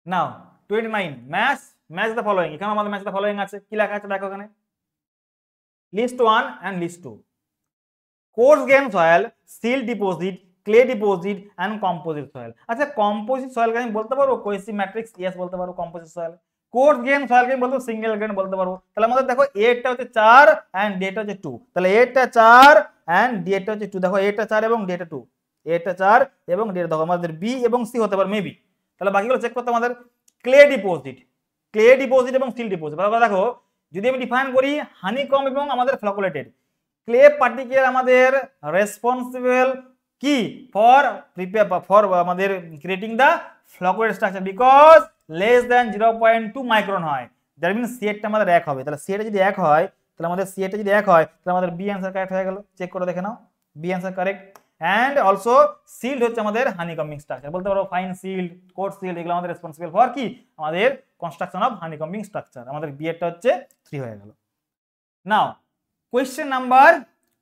নাও 29 ম্যাচ, ম্যাচ দ্য ফলোইং। এখানে আমাদের ম্যাচ দ্য ফলোইং আছে, কি লেখা আছে দেখো এখানে, list 1 and list 2। Coarse grain soil, silt deposit, clay deposit and composite soil. আচ্ছা কম্পোজিট সয়েল আমি বলতে পারবো কোহেসিভ ম্যাট্রিক্স, ইয়েস বলতে পারবো composite soil. Coarse grain soil কে বলতে সিঙ্গেল গ্রেন বলতে পারবো। তাহলে আমাদের দেখো এটা হচ্ছে 4 এন্ড ডেটা হচ্ছে 2, তাহলে এটা 4 এন্ড ডেটা হচ্ছে 2। দেখো এটা 4 এবং ডেটা 2, এটা 4 এবং ডেটা দেখো আমাদের বি এবং সি হতে পারে মেবি। তাহলে বাকিগুলো চেক করতে আমাদের ক্লে ডিপোজিট, ক্লে ডিপোজিট এবং সিল্ট ডিপোজিট। দেখো যদি আমি ডিফাইন করি হানিকম এবং আমাদের ফ্লকুলেটেড, ক্লে পার্টিকেল আমাদের রেসপন্সিবল কি ফর প্রিপেয়ার ফর আমাদের creating the flocculate structure because less than 0.2 micron হয়। দ্যাট মিন্স সি এরটা আমাদের 1 হবে। তাহলে সি এরটা যদি 1 হয় তাহলে আমাদের সি এরটা যদি 1 হয় তাহলে আমাদের বি অ্যান্সার কারেক্ট হয়ে গেল। চেক করে দেখে নাও, B answer correct. And also silt হচ্ছে আমাদের হানিকমিং স্ট্রাকচার, বলতে পারো ফাইন সিল্ড, কোর্স সিল্ড, এগুলো আমাদের রেসপন্সিবল ফর কি আমাদের কনস্ট্রাকশন অফ হানিকমিং স্ট্রাকচার। আমাদের বি এরটা হচ্ছে 3 হয়ে গেল। নাও question number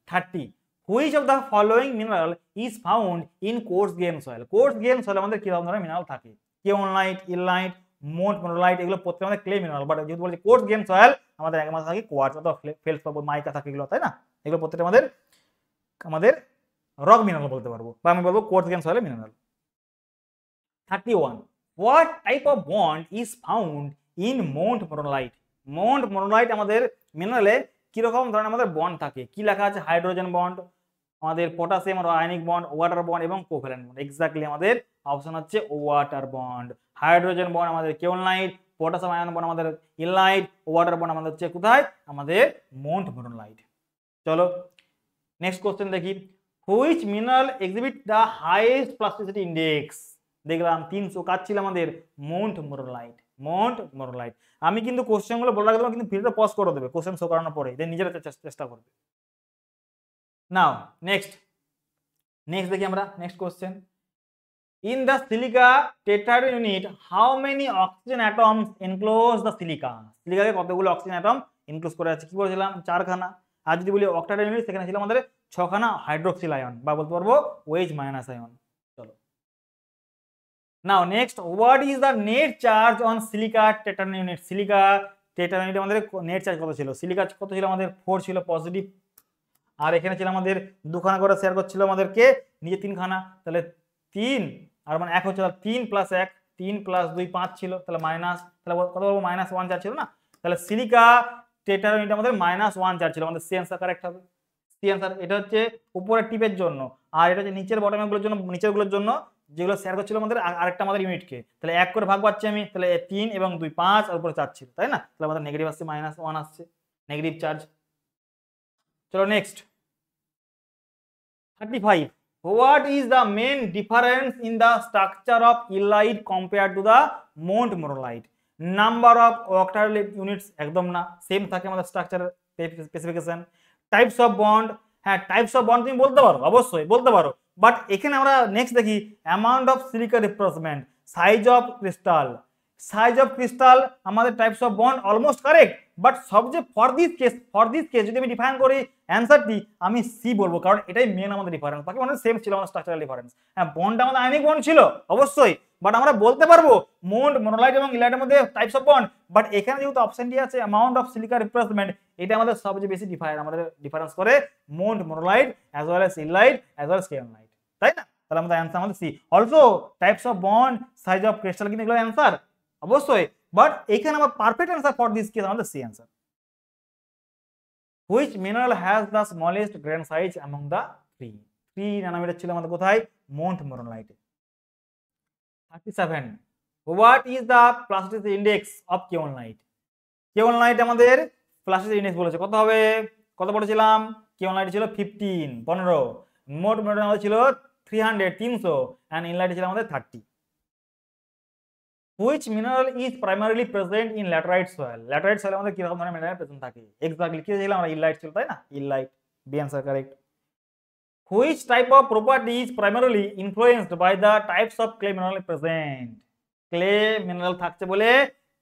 30, which of the following mineral is found in coarse grained soil? coarse grained soil আমাদের কি ধরনের মিনারেল থাকে? কেওনলাইট, ইলনাইট, মোন্টমোরোলাইট, এগুলো প্রত্যেকটা আমাদের ক্লে মিনারেল। বাট যেহেতু বলছি কোর্স গ্রেনড সয়েল আমাদের একমাত্র থাকে কোয়ার্টজ অথবা ফেলসপার, মাইকা থাকে এগুলো, তাই না? এগুলো প্রত্যেকটা আমাদের রক মিনারেল বলতে পারবো, বা আমি বলবো course grained soil mineral. 31, what type of bond is found in মোন্টমোরোলাইট? মোন্টমোরোলাইট আমাদের মিনারেলে কিরকম ধরনের আমাদের বন্ড থাকে? কি লেখা আছে? হাইড্রোজেন বন্ড, আমাদের potassium ionic bond, water bond এবং কোভ্যালেন্ট বন্ড। এক্স্যাক্টলি আমাদের অপশন হচ্ছে ওয়াটার বন্ড। হাইড্রোজেন বন্ড আমাদের কেওনলাইট, পটাশিয়াম আয়ন বন্ড আমাদের ইলনাইট, ওয়াটার বন্ড আমাদের হচ্ছে কোথায়? আমাদের মোন্টমোরোলাইট। চলো নেক্সট কোশ্চেন দেখি, which mineral exhibit the highest plasticity index? দেখলাম 300, কাজ ছিল আমাদের মোন্টমোরোলাইট, মোন্টমোরোলাইট। আমি কিন্তু কোশ্চেনগুলো বলে রাখলাম, কিন্তু ভিডিওটা পজ করে দেবে কোশ্চেন শো করানোর পরে, দেন নিজেরা চেষ্টা করবে। নাও নেক্সট দেখি আমরা next question, in the silica tetrahedral unit how many oxygen atoms enclose the silica? সিলিকাকে কতগুলো অক্সিজেন অ্যাটম এনক্লোজ করে আছে? কি বলেছিলাম? 4খানা। আর যদি বলি অক্টাহেড্রাল ইউনিট সেখানে ছিল আমাদের 6খানা হাইড্রোক্সিল আয়ন, বা বলতে পারবো ওয়েজ মাইনাস আয়ন। চলো now next, what is the net charge on silica tetrahedral unit? Silica tetrahedral unit আমাদের নেট চার্জ কত ছিল? সিলিকা কত ছিল আমাদের? 4 ছিল পজিটিভ, আর এখানে ছিল আমাদের 2খানা করে শেয়ার করছিল আমাদেরকে নিচে 3খানা, তাহলে 3 আর মানে 1 হচ্ছে, 3 + 1, 3 + 2 5 ছিল, তাহলে মাইনাস, তাহলে কত বলবো? -1 চার্জ ছিল না? তাহলে সিলিকা টেট্রাহেড্রাল ইউনিট আমাদের -1 চার্জ ছিল। আমাদের সি অ্যান্সার কারেক্ট হবে, সি অ্যান্সার। এটা হচ্ছে উপরের টিপের জন্য, আর এটা হচ্ছে নিচের বটমের জন্য, নিচেরগুলোর জন্য যেগুলো শেয়ার করছিল আমাদের আরেকটা আমাদের ইউনিটকে। তাহলে 1 করে ভাগ পাচ্ছি আমি, তাহলে 3 এবং 2 5, আর উপরে 4 ছিল, তাই না? তাহলে আমাদের নেগেটিভ আসছে, -1 আসছে, নেগেটিভ চার্জ। চলো next 35, what is the main difference in the structure of illite compared to the montmorillite? Number of octahedral units একদম না, সেম থাকে আমাদের structure specification. Types of bond, হ্যাঁ টাইপস অফ বন্ড তুমি বলতে পারো, অবশ্যই বলতে পারো, বাট এখানে আমরা নেক্সট দেখি amount of silica replacement, size of crystal. Size of crystal আমাদের types of bond almost correct, but সবচেয়ে ফর দিস কেস যদি আমি ডিফাইন করি অ্যান্সারটি আমি সি বলবো, কারণ এটাই মেন আমাদের ডিফারেন্স। বাকি মানে সেম ছিল আমাদের স্ট্রাকচারাল ডিফারেন্স। হ্যাঁ বন্ড আমাদের আয়নিক বন্ড ছিল অবশ্যই, বাট আমরা বলতে পারবো মোনোলাইট এবং ইলাইটের মধ্যে টাইপস অফ বন্ড, বাট এখানে যেহেতু অপশনটি আছে অ্যামাউন্ট অফ সিলিকা রিপ্লেসমেন্ট, এটা আমাদের সবচেয়ে বেশি ডিফারেন্স করে montmorillonite as well as illite as well as kaolinite, তাই না? তাহলে আমাদের অ্যান্সার আমাদের C. Also types of bond, size of crystal, কিন্তু এগুলো অ্যান্সার অবশ্যই, বাট এখানে আমার perfect answer for this case আমাদের C answer. Which mineral has the smallest grain size among the 3 nanometre ছিল আমাদের কোথায়? মন্ট মোরোলাইটে। 37 what is the plasticity index of kaolinite? Kaolinite আমাদের প্লাস্টিসিটি ইন্ডেক্স বলেছে কত হবে, কত পড়েছিলাম? কেওলনাইট ছিল 15 মোট মিনারেল আমাদের ছিল 300 এন্ড ইনলাইট ছিল আমাদের 30। Which mineral is primarily present in laterite soil? Laterite সয়েলে আমাদের কি রকম ধরনের মিনারেল প্রেজেন্ট থাকে? এক্স্যাক্টলি কি ছিল? আমরা ইনলাইট ছিল, তাই না? Illite, B answer correct. Which type of property is primarily influenced by the types of clay mineral present? Clay mineral থাকছে বলে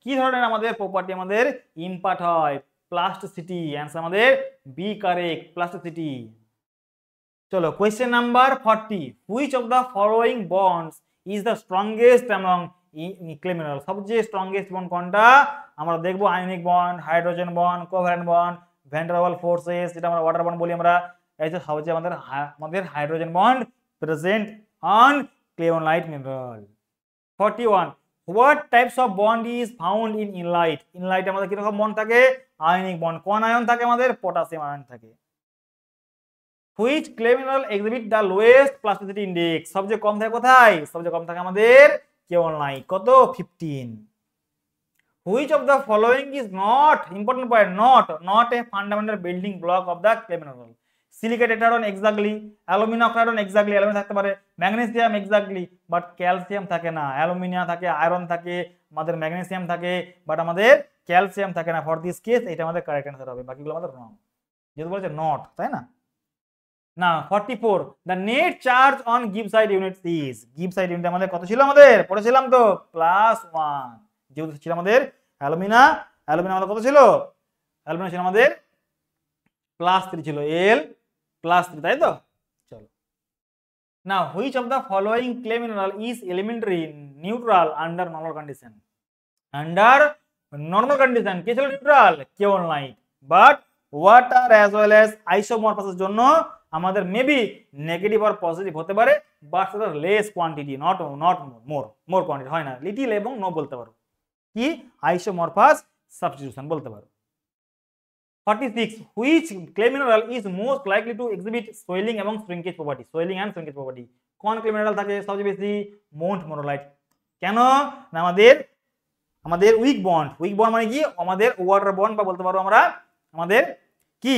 কি ধরনের আমাদের প্রপার্টি আমাদের ইম্পার্ট হয়? প্লাস্টিসিটি, অ্যান্সার আমাদের বি কারেক্ট, প্লাস্টিসিটি। চলো question number 40, which of the following bonds is the strongest among clay mineral? সবচেয়ে স্ট্রংগেস্ট বন্ড কোনটা? আমরা দেখবো ionic bond, hydrogen bond, covalent bond, van der Waals forces, যেটা আমরা ওয়াটার বন্ড বলি আমরা। এই যে সবচেয়ে আমাদের hydrogen bond present on kaolinite mineral. 41 what types of bond is found in illite? ইনলাইটে আমাদের কিরকম বন্ড থাকে? Ionic bond. কোন আয়ন থাকে আমাদের? পটাশিয়াম আয়ন থাকে। Which clay mineral exhibit the lowest plasticity index? সবচেয়ে কম থাকে কোথায়? সবচেয়ে কম থাকে আমাদের কেওলনাইট। কত? 15। Which of the following is not, important point, not a fundamental building block of the clay mineral? Silicate tetrahedron exactly, aluminium octahedron exactly, aluminium থাকতে পারে, ম্যাগনেসিয়াম এক্স্যাক্টলি, বাট ক্যালসিয়াম থাকে না। অ্যালুমিনিয়াম থাকে, আয়রন থাকে, আমাদের ম্যাগনেসিয়াম থাকে, বাট আমাদের ক্যালসিয়াম থাকে না। ফর দিস কেস এটা আমাদের কারেক্ট অ্যান্সার হবে, বাকিগুলো আমাদের রং, যেহেতু বলেছে নট, তাই না? না 44 the net charge on gibbsite unit is? Gibbsite unit আমাদের কত ছিল? আমাদের পড়েছিলাম তো +1, যেহেতু ছিল আমাদের অ্যালুমিনিয়াম আমাদের কত ছিল? অ্যালুমিনিয়াম ছিল আমাদের +3 ছিল, এল +3, তাই তো? চলো না, which of the following clay mineral is elementary neutral under normal condition? Under normal condition কে ছিল neutral? Kaolinite. But water as well as আইসোমরফাসের জন্য আমাদের মেবি নেগেটিভ আর পজিটিভ হতে পারে, বাট সেটা less quantity, not more quantity হয় না। লিটিল এবং নো বলতে পারো, কি আইসোমরফাস সাবস্টিটিউশন বলতে পারো। 46 which clay mineral is most likely to exhibit swelling এবং shrinkage property? Swelling and shrinkage property কোন ক্লে মিনারেল থাকে সবচেয়ে বেশি? Montmorillonite. কেন না? আমাদের উইক বন্ড মানে কি? আমাদের ওয়াটার বন্ড বা বলতে পারো আমরা আমাদের কি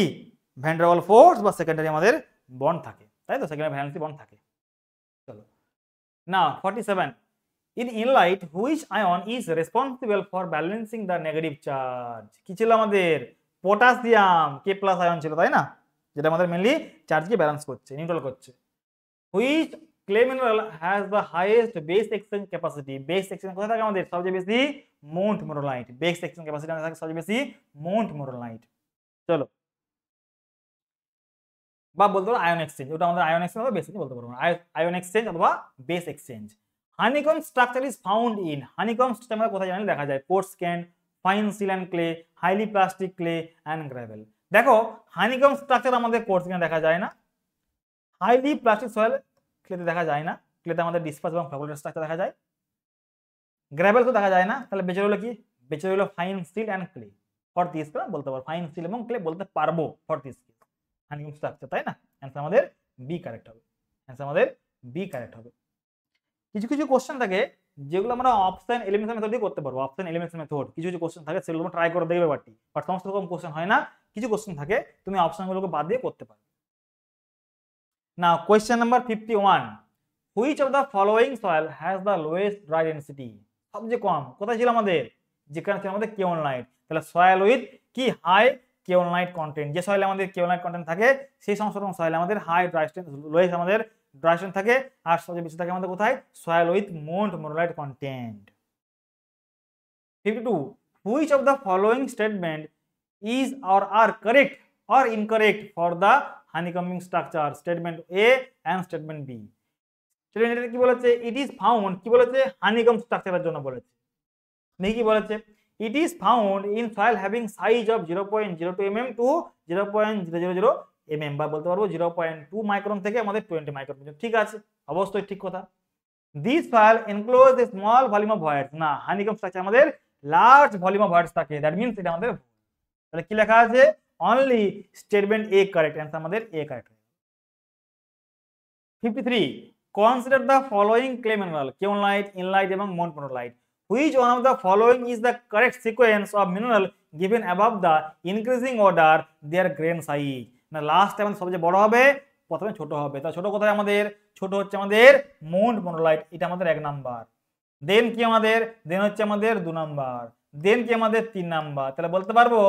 ভ্যান ডার ওয়ালস ফোর্স বা সেকেন্ডারি আমাদের বন্ড থাকে, তাই তো? সেকেন্ডারি ভ্যালেন্সি বন্ড থাকে। চলো না 47 in illite which ion is responsible for balancing the negative charge? কি ছিল আমাদের? পটাশিয়াম, কে প্লাস আয়ন ছিল, তাই না? যেটা আমাদের মেইনলি চার্জকে ব্যালেন্স করছে, নিউট্রাল করছে। Which clay mineral has the highest base exchange capacity? Base exchange কোথায় থাকে আমাদের সবচেয়ে বেশি? মন্ট মোরোলাইট। বেস এক্সচেঞ্জ ক্যাপাসিটি আমাদের থাকে সবচেয়ে বেশি মন্ট মোরোলাইট। চলো বা বলতে পারো আয়ন এক্সচেঞ্জ, ওটা আমাদের আয়ন এক্সচেঞ্জ অথবা বেস এক্সচেঞ্জ বলতে পারবো, আয়ন এক্সচেঞ্জ অথবা base exchange. Honeycomb structure is found in? Honeycomb structure আমরা কোথায় জানি দেখা যায়? Course ক্যান্ড, fine seal clay, highly plastic clay and gravel. দেখো হানিকম স্ট্রাকচার আমাদের কোর্স ক্যান্ড দেখা যায় না, হাইলি প্লাস্টিক সয়েল ক্লেতে দেখা যায় না, ক্লেতে আমাদের ডিসপার্স এবং ফ্লোরেট স্ট্রাকচার দেখা যায়, গ্রাভেল তো দেখা যায় না। তাহলে বেঁচে রইলো কি? বেঁচে রইলো fine seal and clay. For this বলতে পারবো, ফাইন সিল এবং ক্লে বলতে পারবো ফর দিস হানিকম স্ট্রাকচার, তাই না? অ্যান্সার আমাদের বি কারেক্ট হবে, অ্যান্সার আমাদের বি কারেক্ট হবে। কিছু কিছু কোশ্চেন থাকে যেগুলো আমরা অপশন এলিমিনেশন মেথড দিয়ে করতে পারবো। অপশন এলিমিনেশন মেথড কিছু কিছু কোশ্চেন থাকে, সেগুলো তোমরা ট্রাই করে দেখবে, বাট সমস্ত রকম কোশ্চেন হয় না। কিছু কোশ্চেন থাকে তুমি অপশনগুলোকে বাদ দিয়ে করতে পারবে। না question number 51 which of the following soil has the lowest dry density? সবচেয়ে কম কোথায় ছিল আমাদের? যেখানে ছিল আমাদের কেওলনাইট। তাহলে সয়েল উইথ কি হাই কেওলনাইট কন্টেন্ট, যে সয়েলে আমাদের কেওলনাইট কন্টেন্ট থাকে সেই সমস্ত রকম সয়েলে আমাদের হাই ড্রাই স্ট্রেন্থ, লোয়েস্ট আমাদের ড্রাই স্ট্রেন্থ থাকে, আর সবচেয়ে বেশি থাকে আমাদের কোথায়? Soil with montmorillonite content. 52 which of the following statement is or are correct or incorrect for the honeycombing structure? Statement A and statement B. Statement কি বলেছে? ইট ইজ ফাউন্ড, কি বলেছে? হানিকম স্ট্রাকচারের জন্য বলেছে। নেই কি বলেছে? It is found in soil having size of 0.02 mm to 0.000 mm, বা বলতে পারবো 0.2 মাইক্রন থেকে আমাদের 20 মাইক্রন। ঠিক আছে, অবশ্যই ঠিক কথা। This soil enclose a small volume of voids, না হানিকম স্ট্রাকচার আমাদের লার্জ ভলিউম অফ ভয়েডস থাকে, দ্যাট মিন্স এটা আমাদের। তাহলে কি লেখা আছে? Only statement A correct, answer আমাদের A correct. 53, consider the following clay mineral, kaolinite, illite এবং montmorillonite. Which one of the following is the correct sequence of mineral given above the increasing order their grain size? না লাস্ট আমাদের সবচেয়ে বড় হবে, প্রথমে ছোট হবে। তা ছোট কোথায় আমাদের? ছোট হচ্ছে আমাদের মনপোনোলাইট, এটা আমাদের 1 নাম্বার। দেন কি আমাদের? দেন হচ্ছে আমাদের 2 নাম্বার। দেন কি আমাদের 3 নাম্বার। তাহলে বলতে পারবো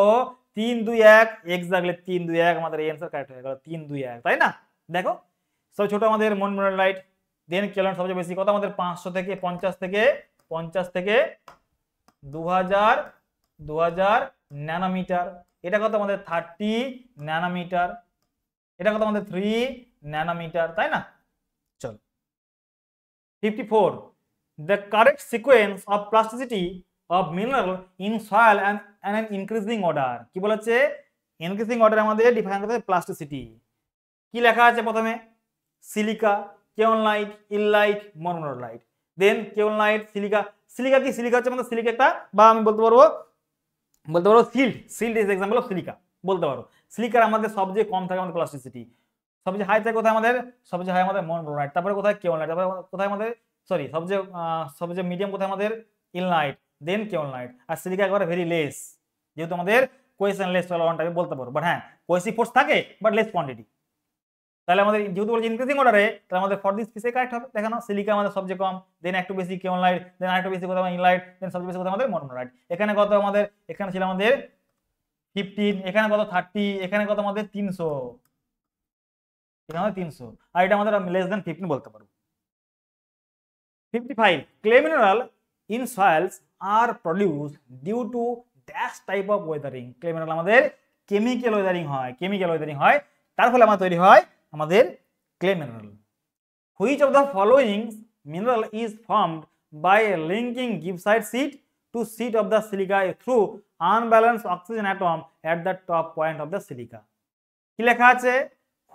3 2 1 এক্স্যাক্টলি 3 2 1 আমাদের অ্যান্সার কারেক্ট হয়ে গেল 3 2 1, তাই না? দেখো সব ছোট আমাদের মনপোনোলাইট। দেন কেওনলাইট সবচেয়ে বেশি, কত আমাদের 500 থেকে 50 থেকে 2000 ন্যানোমিটার। এটা কত আমাদের 30 ন্যানোমিটার। এটা কত আমাদের 3 ন্যানোমিটার, তাই না? চল 54, the correct sequence of plasticity of mineral in soil and an increasing order। কি বলেছে? ইনক্রিজিং অর্ডার আমাদের ডিফাইন করতে প্লাস্টিসিটি। কি লেখা আছে প্রথমে? Silica, kaolinite, illite, montmorillonite. Then kaolinite, silica. Silica কি? সিলিকা হচ্ছে আমাদের সিলিকা একটা, বা আমি বলতে পারবো silt is example of silica বলতে পারো। সিলিকার আমাদের সবচেয়ে কম থাকে আমাদের প্লাস্টিসিটি, সবচেয়ে হাই থাকে কোথায় আমাদের? সবচেয়ে হাই আমাদের মনপোনোলাইট, তারপরে কোথায়? কেওনলাইট, তারপরে কোথায় আমাদের সবচেয়ে মিডিয়াম কোথায় আমাদের? ইললাইট, দেন কেওনলাইট। আর সিলিকা একবারে ভেরি লেস, যেহেতু আমাদের কোয়েশন লেস ওয়ান টাইপে বলতে পারো, বাট হ্যাঁ কোয়েসি ফোর্স থাকে বাট লেস কোয়ান্টিটি। তাহলে আমাদের যেহেতু বলছি ইনক্রিজিং অর্ডারে, তাহলে আমাদের ফর দিস পিসে কারেক্ট হবে। দেখানো সিলিকা আমাদের সবচেয়ে কম, দেন একটু বেশি কেওনলাইট, দেন আরেকটু বেশি কোথাও ইনলাইট, দেন সবচেয়ে বেশি কোথাও আমাদের মনপোনোলাইট। এখানে কত আমাদের? এখানে ছিল আমাদের 15, এখানে কত 30, এখানে কত আমাদের 300, এখানে আমাদের 300, আর এটা আমাদের লেস দেন 15 বলতে পারবো। 55, clay mineral in soils are produced due to dash type of weathering। clay mineral আমাদের কেমিক্যাল ওয়েদারিং হয়, তার ফলে আমাদের তৈরি হয় আমাদের clay mineral। which of the following mineral is formed by linking gibbsite sheet to sheet of the silica through unbalanced oxygen atom at the top point of the silica? কি লেখা আছে?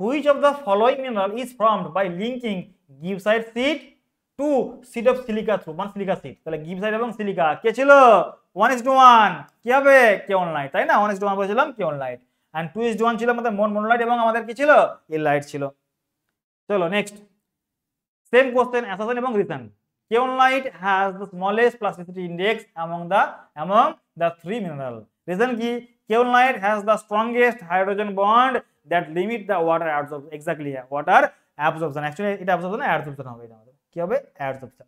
which of the following mineral is formed by linking gibbsite sheet to sheet of silica through one silica sheet. তাহলে গিবসাইট এবং সিলিকা কে ছিল? 1:1, কি হবে? কেওনলাইট, তাই না? 1:1 বলেছিলাম কেওনলাইট, এন্ড 2:1 ছিল আমাদের মনপোনোলাইট এবং আমাদের কি ছিল? ইললাইট ছিল। চলো নেক্সট, সেম কোশ্চেন, অ্যাসাসন এবং reason. Kaolinite has the smallest plasticity index among the 3 mineral. Reason কি? Kaolinite has the strongest hydrogen bond that limit the water absorption. Exactly water absorption, actually এটা অ্যাবজর্পশন না অ্যাবজর্পশন হবে, এটা আমাদের কি হবে? অ্যাবজর্পশন।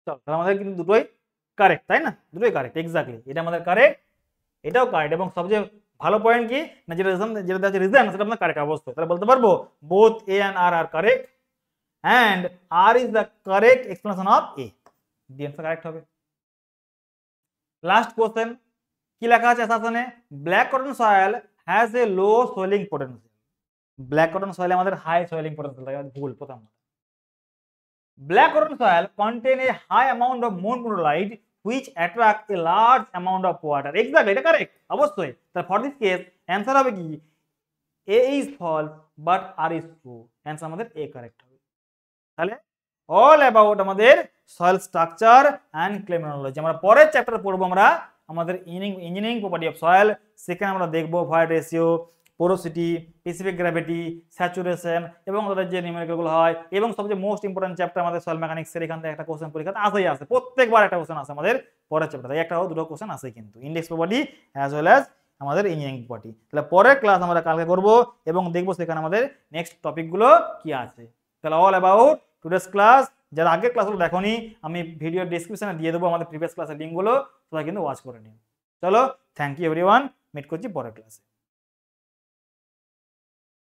চল তাহলে আমাদের কিন্তু দুটোই কারেক্ট, তাই না? দুটোই কারেক্ট, এক্স্যাক্টলি এটা আমাদের কারেক্ট, এটাও কারেক্ট। এবং সবচেয়ে ভালো পয়েন্ট কি না, যেটা রিজন সেটা আমাদের কারেক্ট অবশ্যই। তাহলে বলতে পারবো both A and R are correct and R is the correct explanation of A. The answer correct হবে। লাস্ট কোশ্চেন, কি লেখা আছে অ্যাসাসনে? Black cotton soil has a low swelling potential. Black cotton সয়েলে আমাদের হাই সোয়েলিং পোটেনশিয়াল থাকে, ভুল প্রথম। Black cotton soil contain a high amount of monnponolite which attract a large amount of water। Exactly এটা কারেক্ট অবশ্যই। তাহলে ফর দিস কেস অ্যান্সার হবে কি? A is false but R is true। Answer আমাদের A কারেক্ট হবে। তাহলে অল অ্যাবাউট আমাদের soil structure and clay mineralogy. আমরা পরের চ্যাপ্টার পড়বো আমরা আমাদের ইঞ্জিনিয়ারিং প্রপার্টি অফ সয়েল। সেখানে আমরা দেখবো void ratio, porosity, specific gravity, saturation এবং ওদের যে নিউমেরিক্যালগুলো হয়, এবং সবচেয়ে মোস্ট ইম্পর্টেন্ট চ্যাপ্টার আমাদের সয়েল মেকানিক্সের। এখান থেকে একটা কোশ্চেন পরীক্ষাতে আসেই আসে, প্রত্যেকবার একটা কোশ্চেন আসে আমাদের পরের চ্যাপ্টারে, একটা দুটো কোশ্চেন আসে কিন্তু, index property as well as আমাদের ইঞ্জিনিয়ারিং প্রপার্টি। তাহলে পরের ক্লাস আমরা কালকে করবো এবং দেখবো সেখানে আমাদের নেক্সট টপিকগুলো কি আছে। তাহলে অল অ্যাবাউট টুডেস ক্লাস। যারা আগের ক্লাসগুলো দেখোনি, আমি ভিডিও ডিসক্রিপশনে দিয়ে দেবো আমাদের প্রিভিয়াস ক্লাসের লিঙ্কগুলো, সবাই কিন্তু ওয়াচ করে নিন। চলো, থ্যাংক ইউ এভরিওয়ান, মিট করছি পরের ক্লাসে।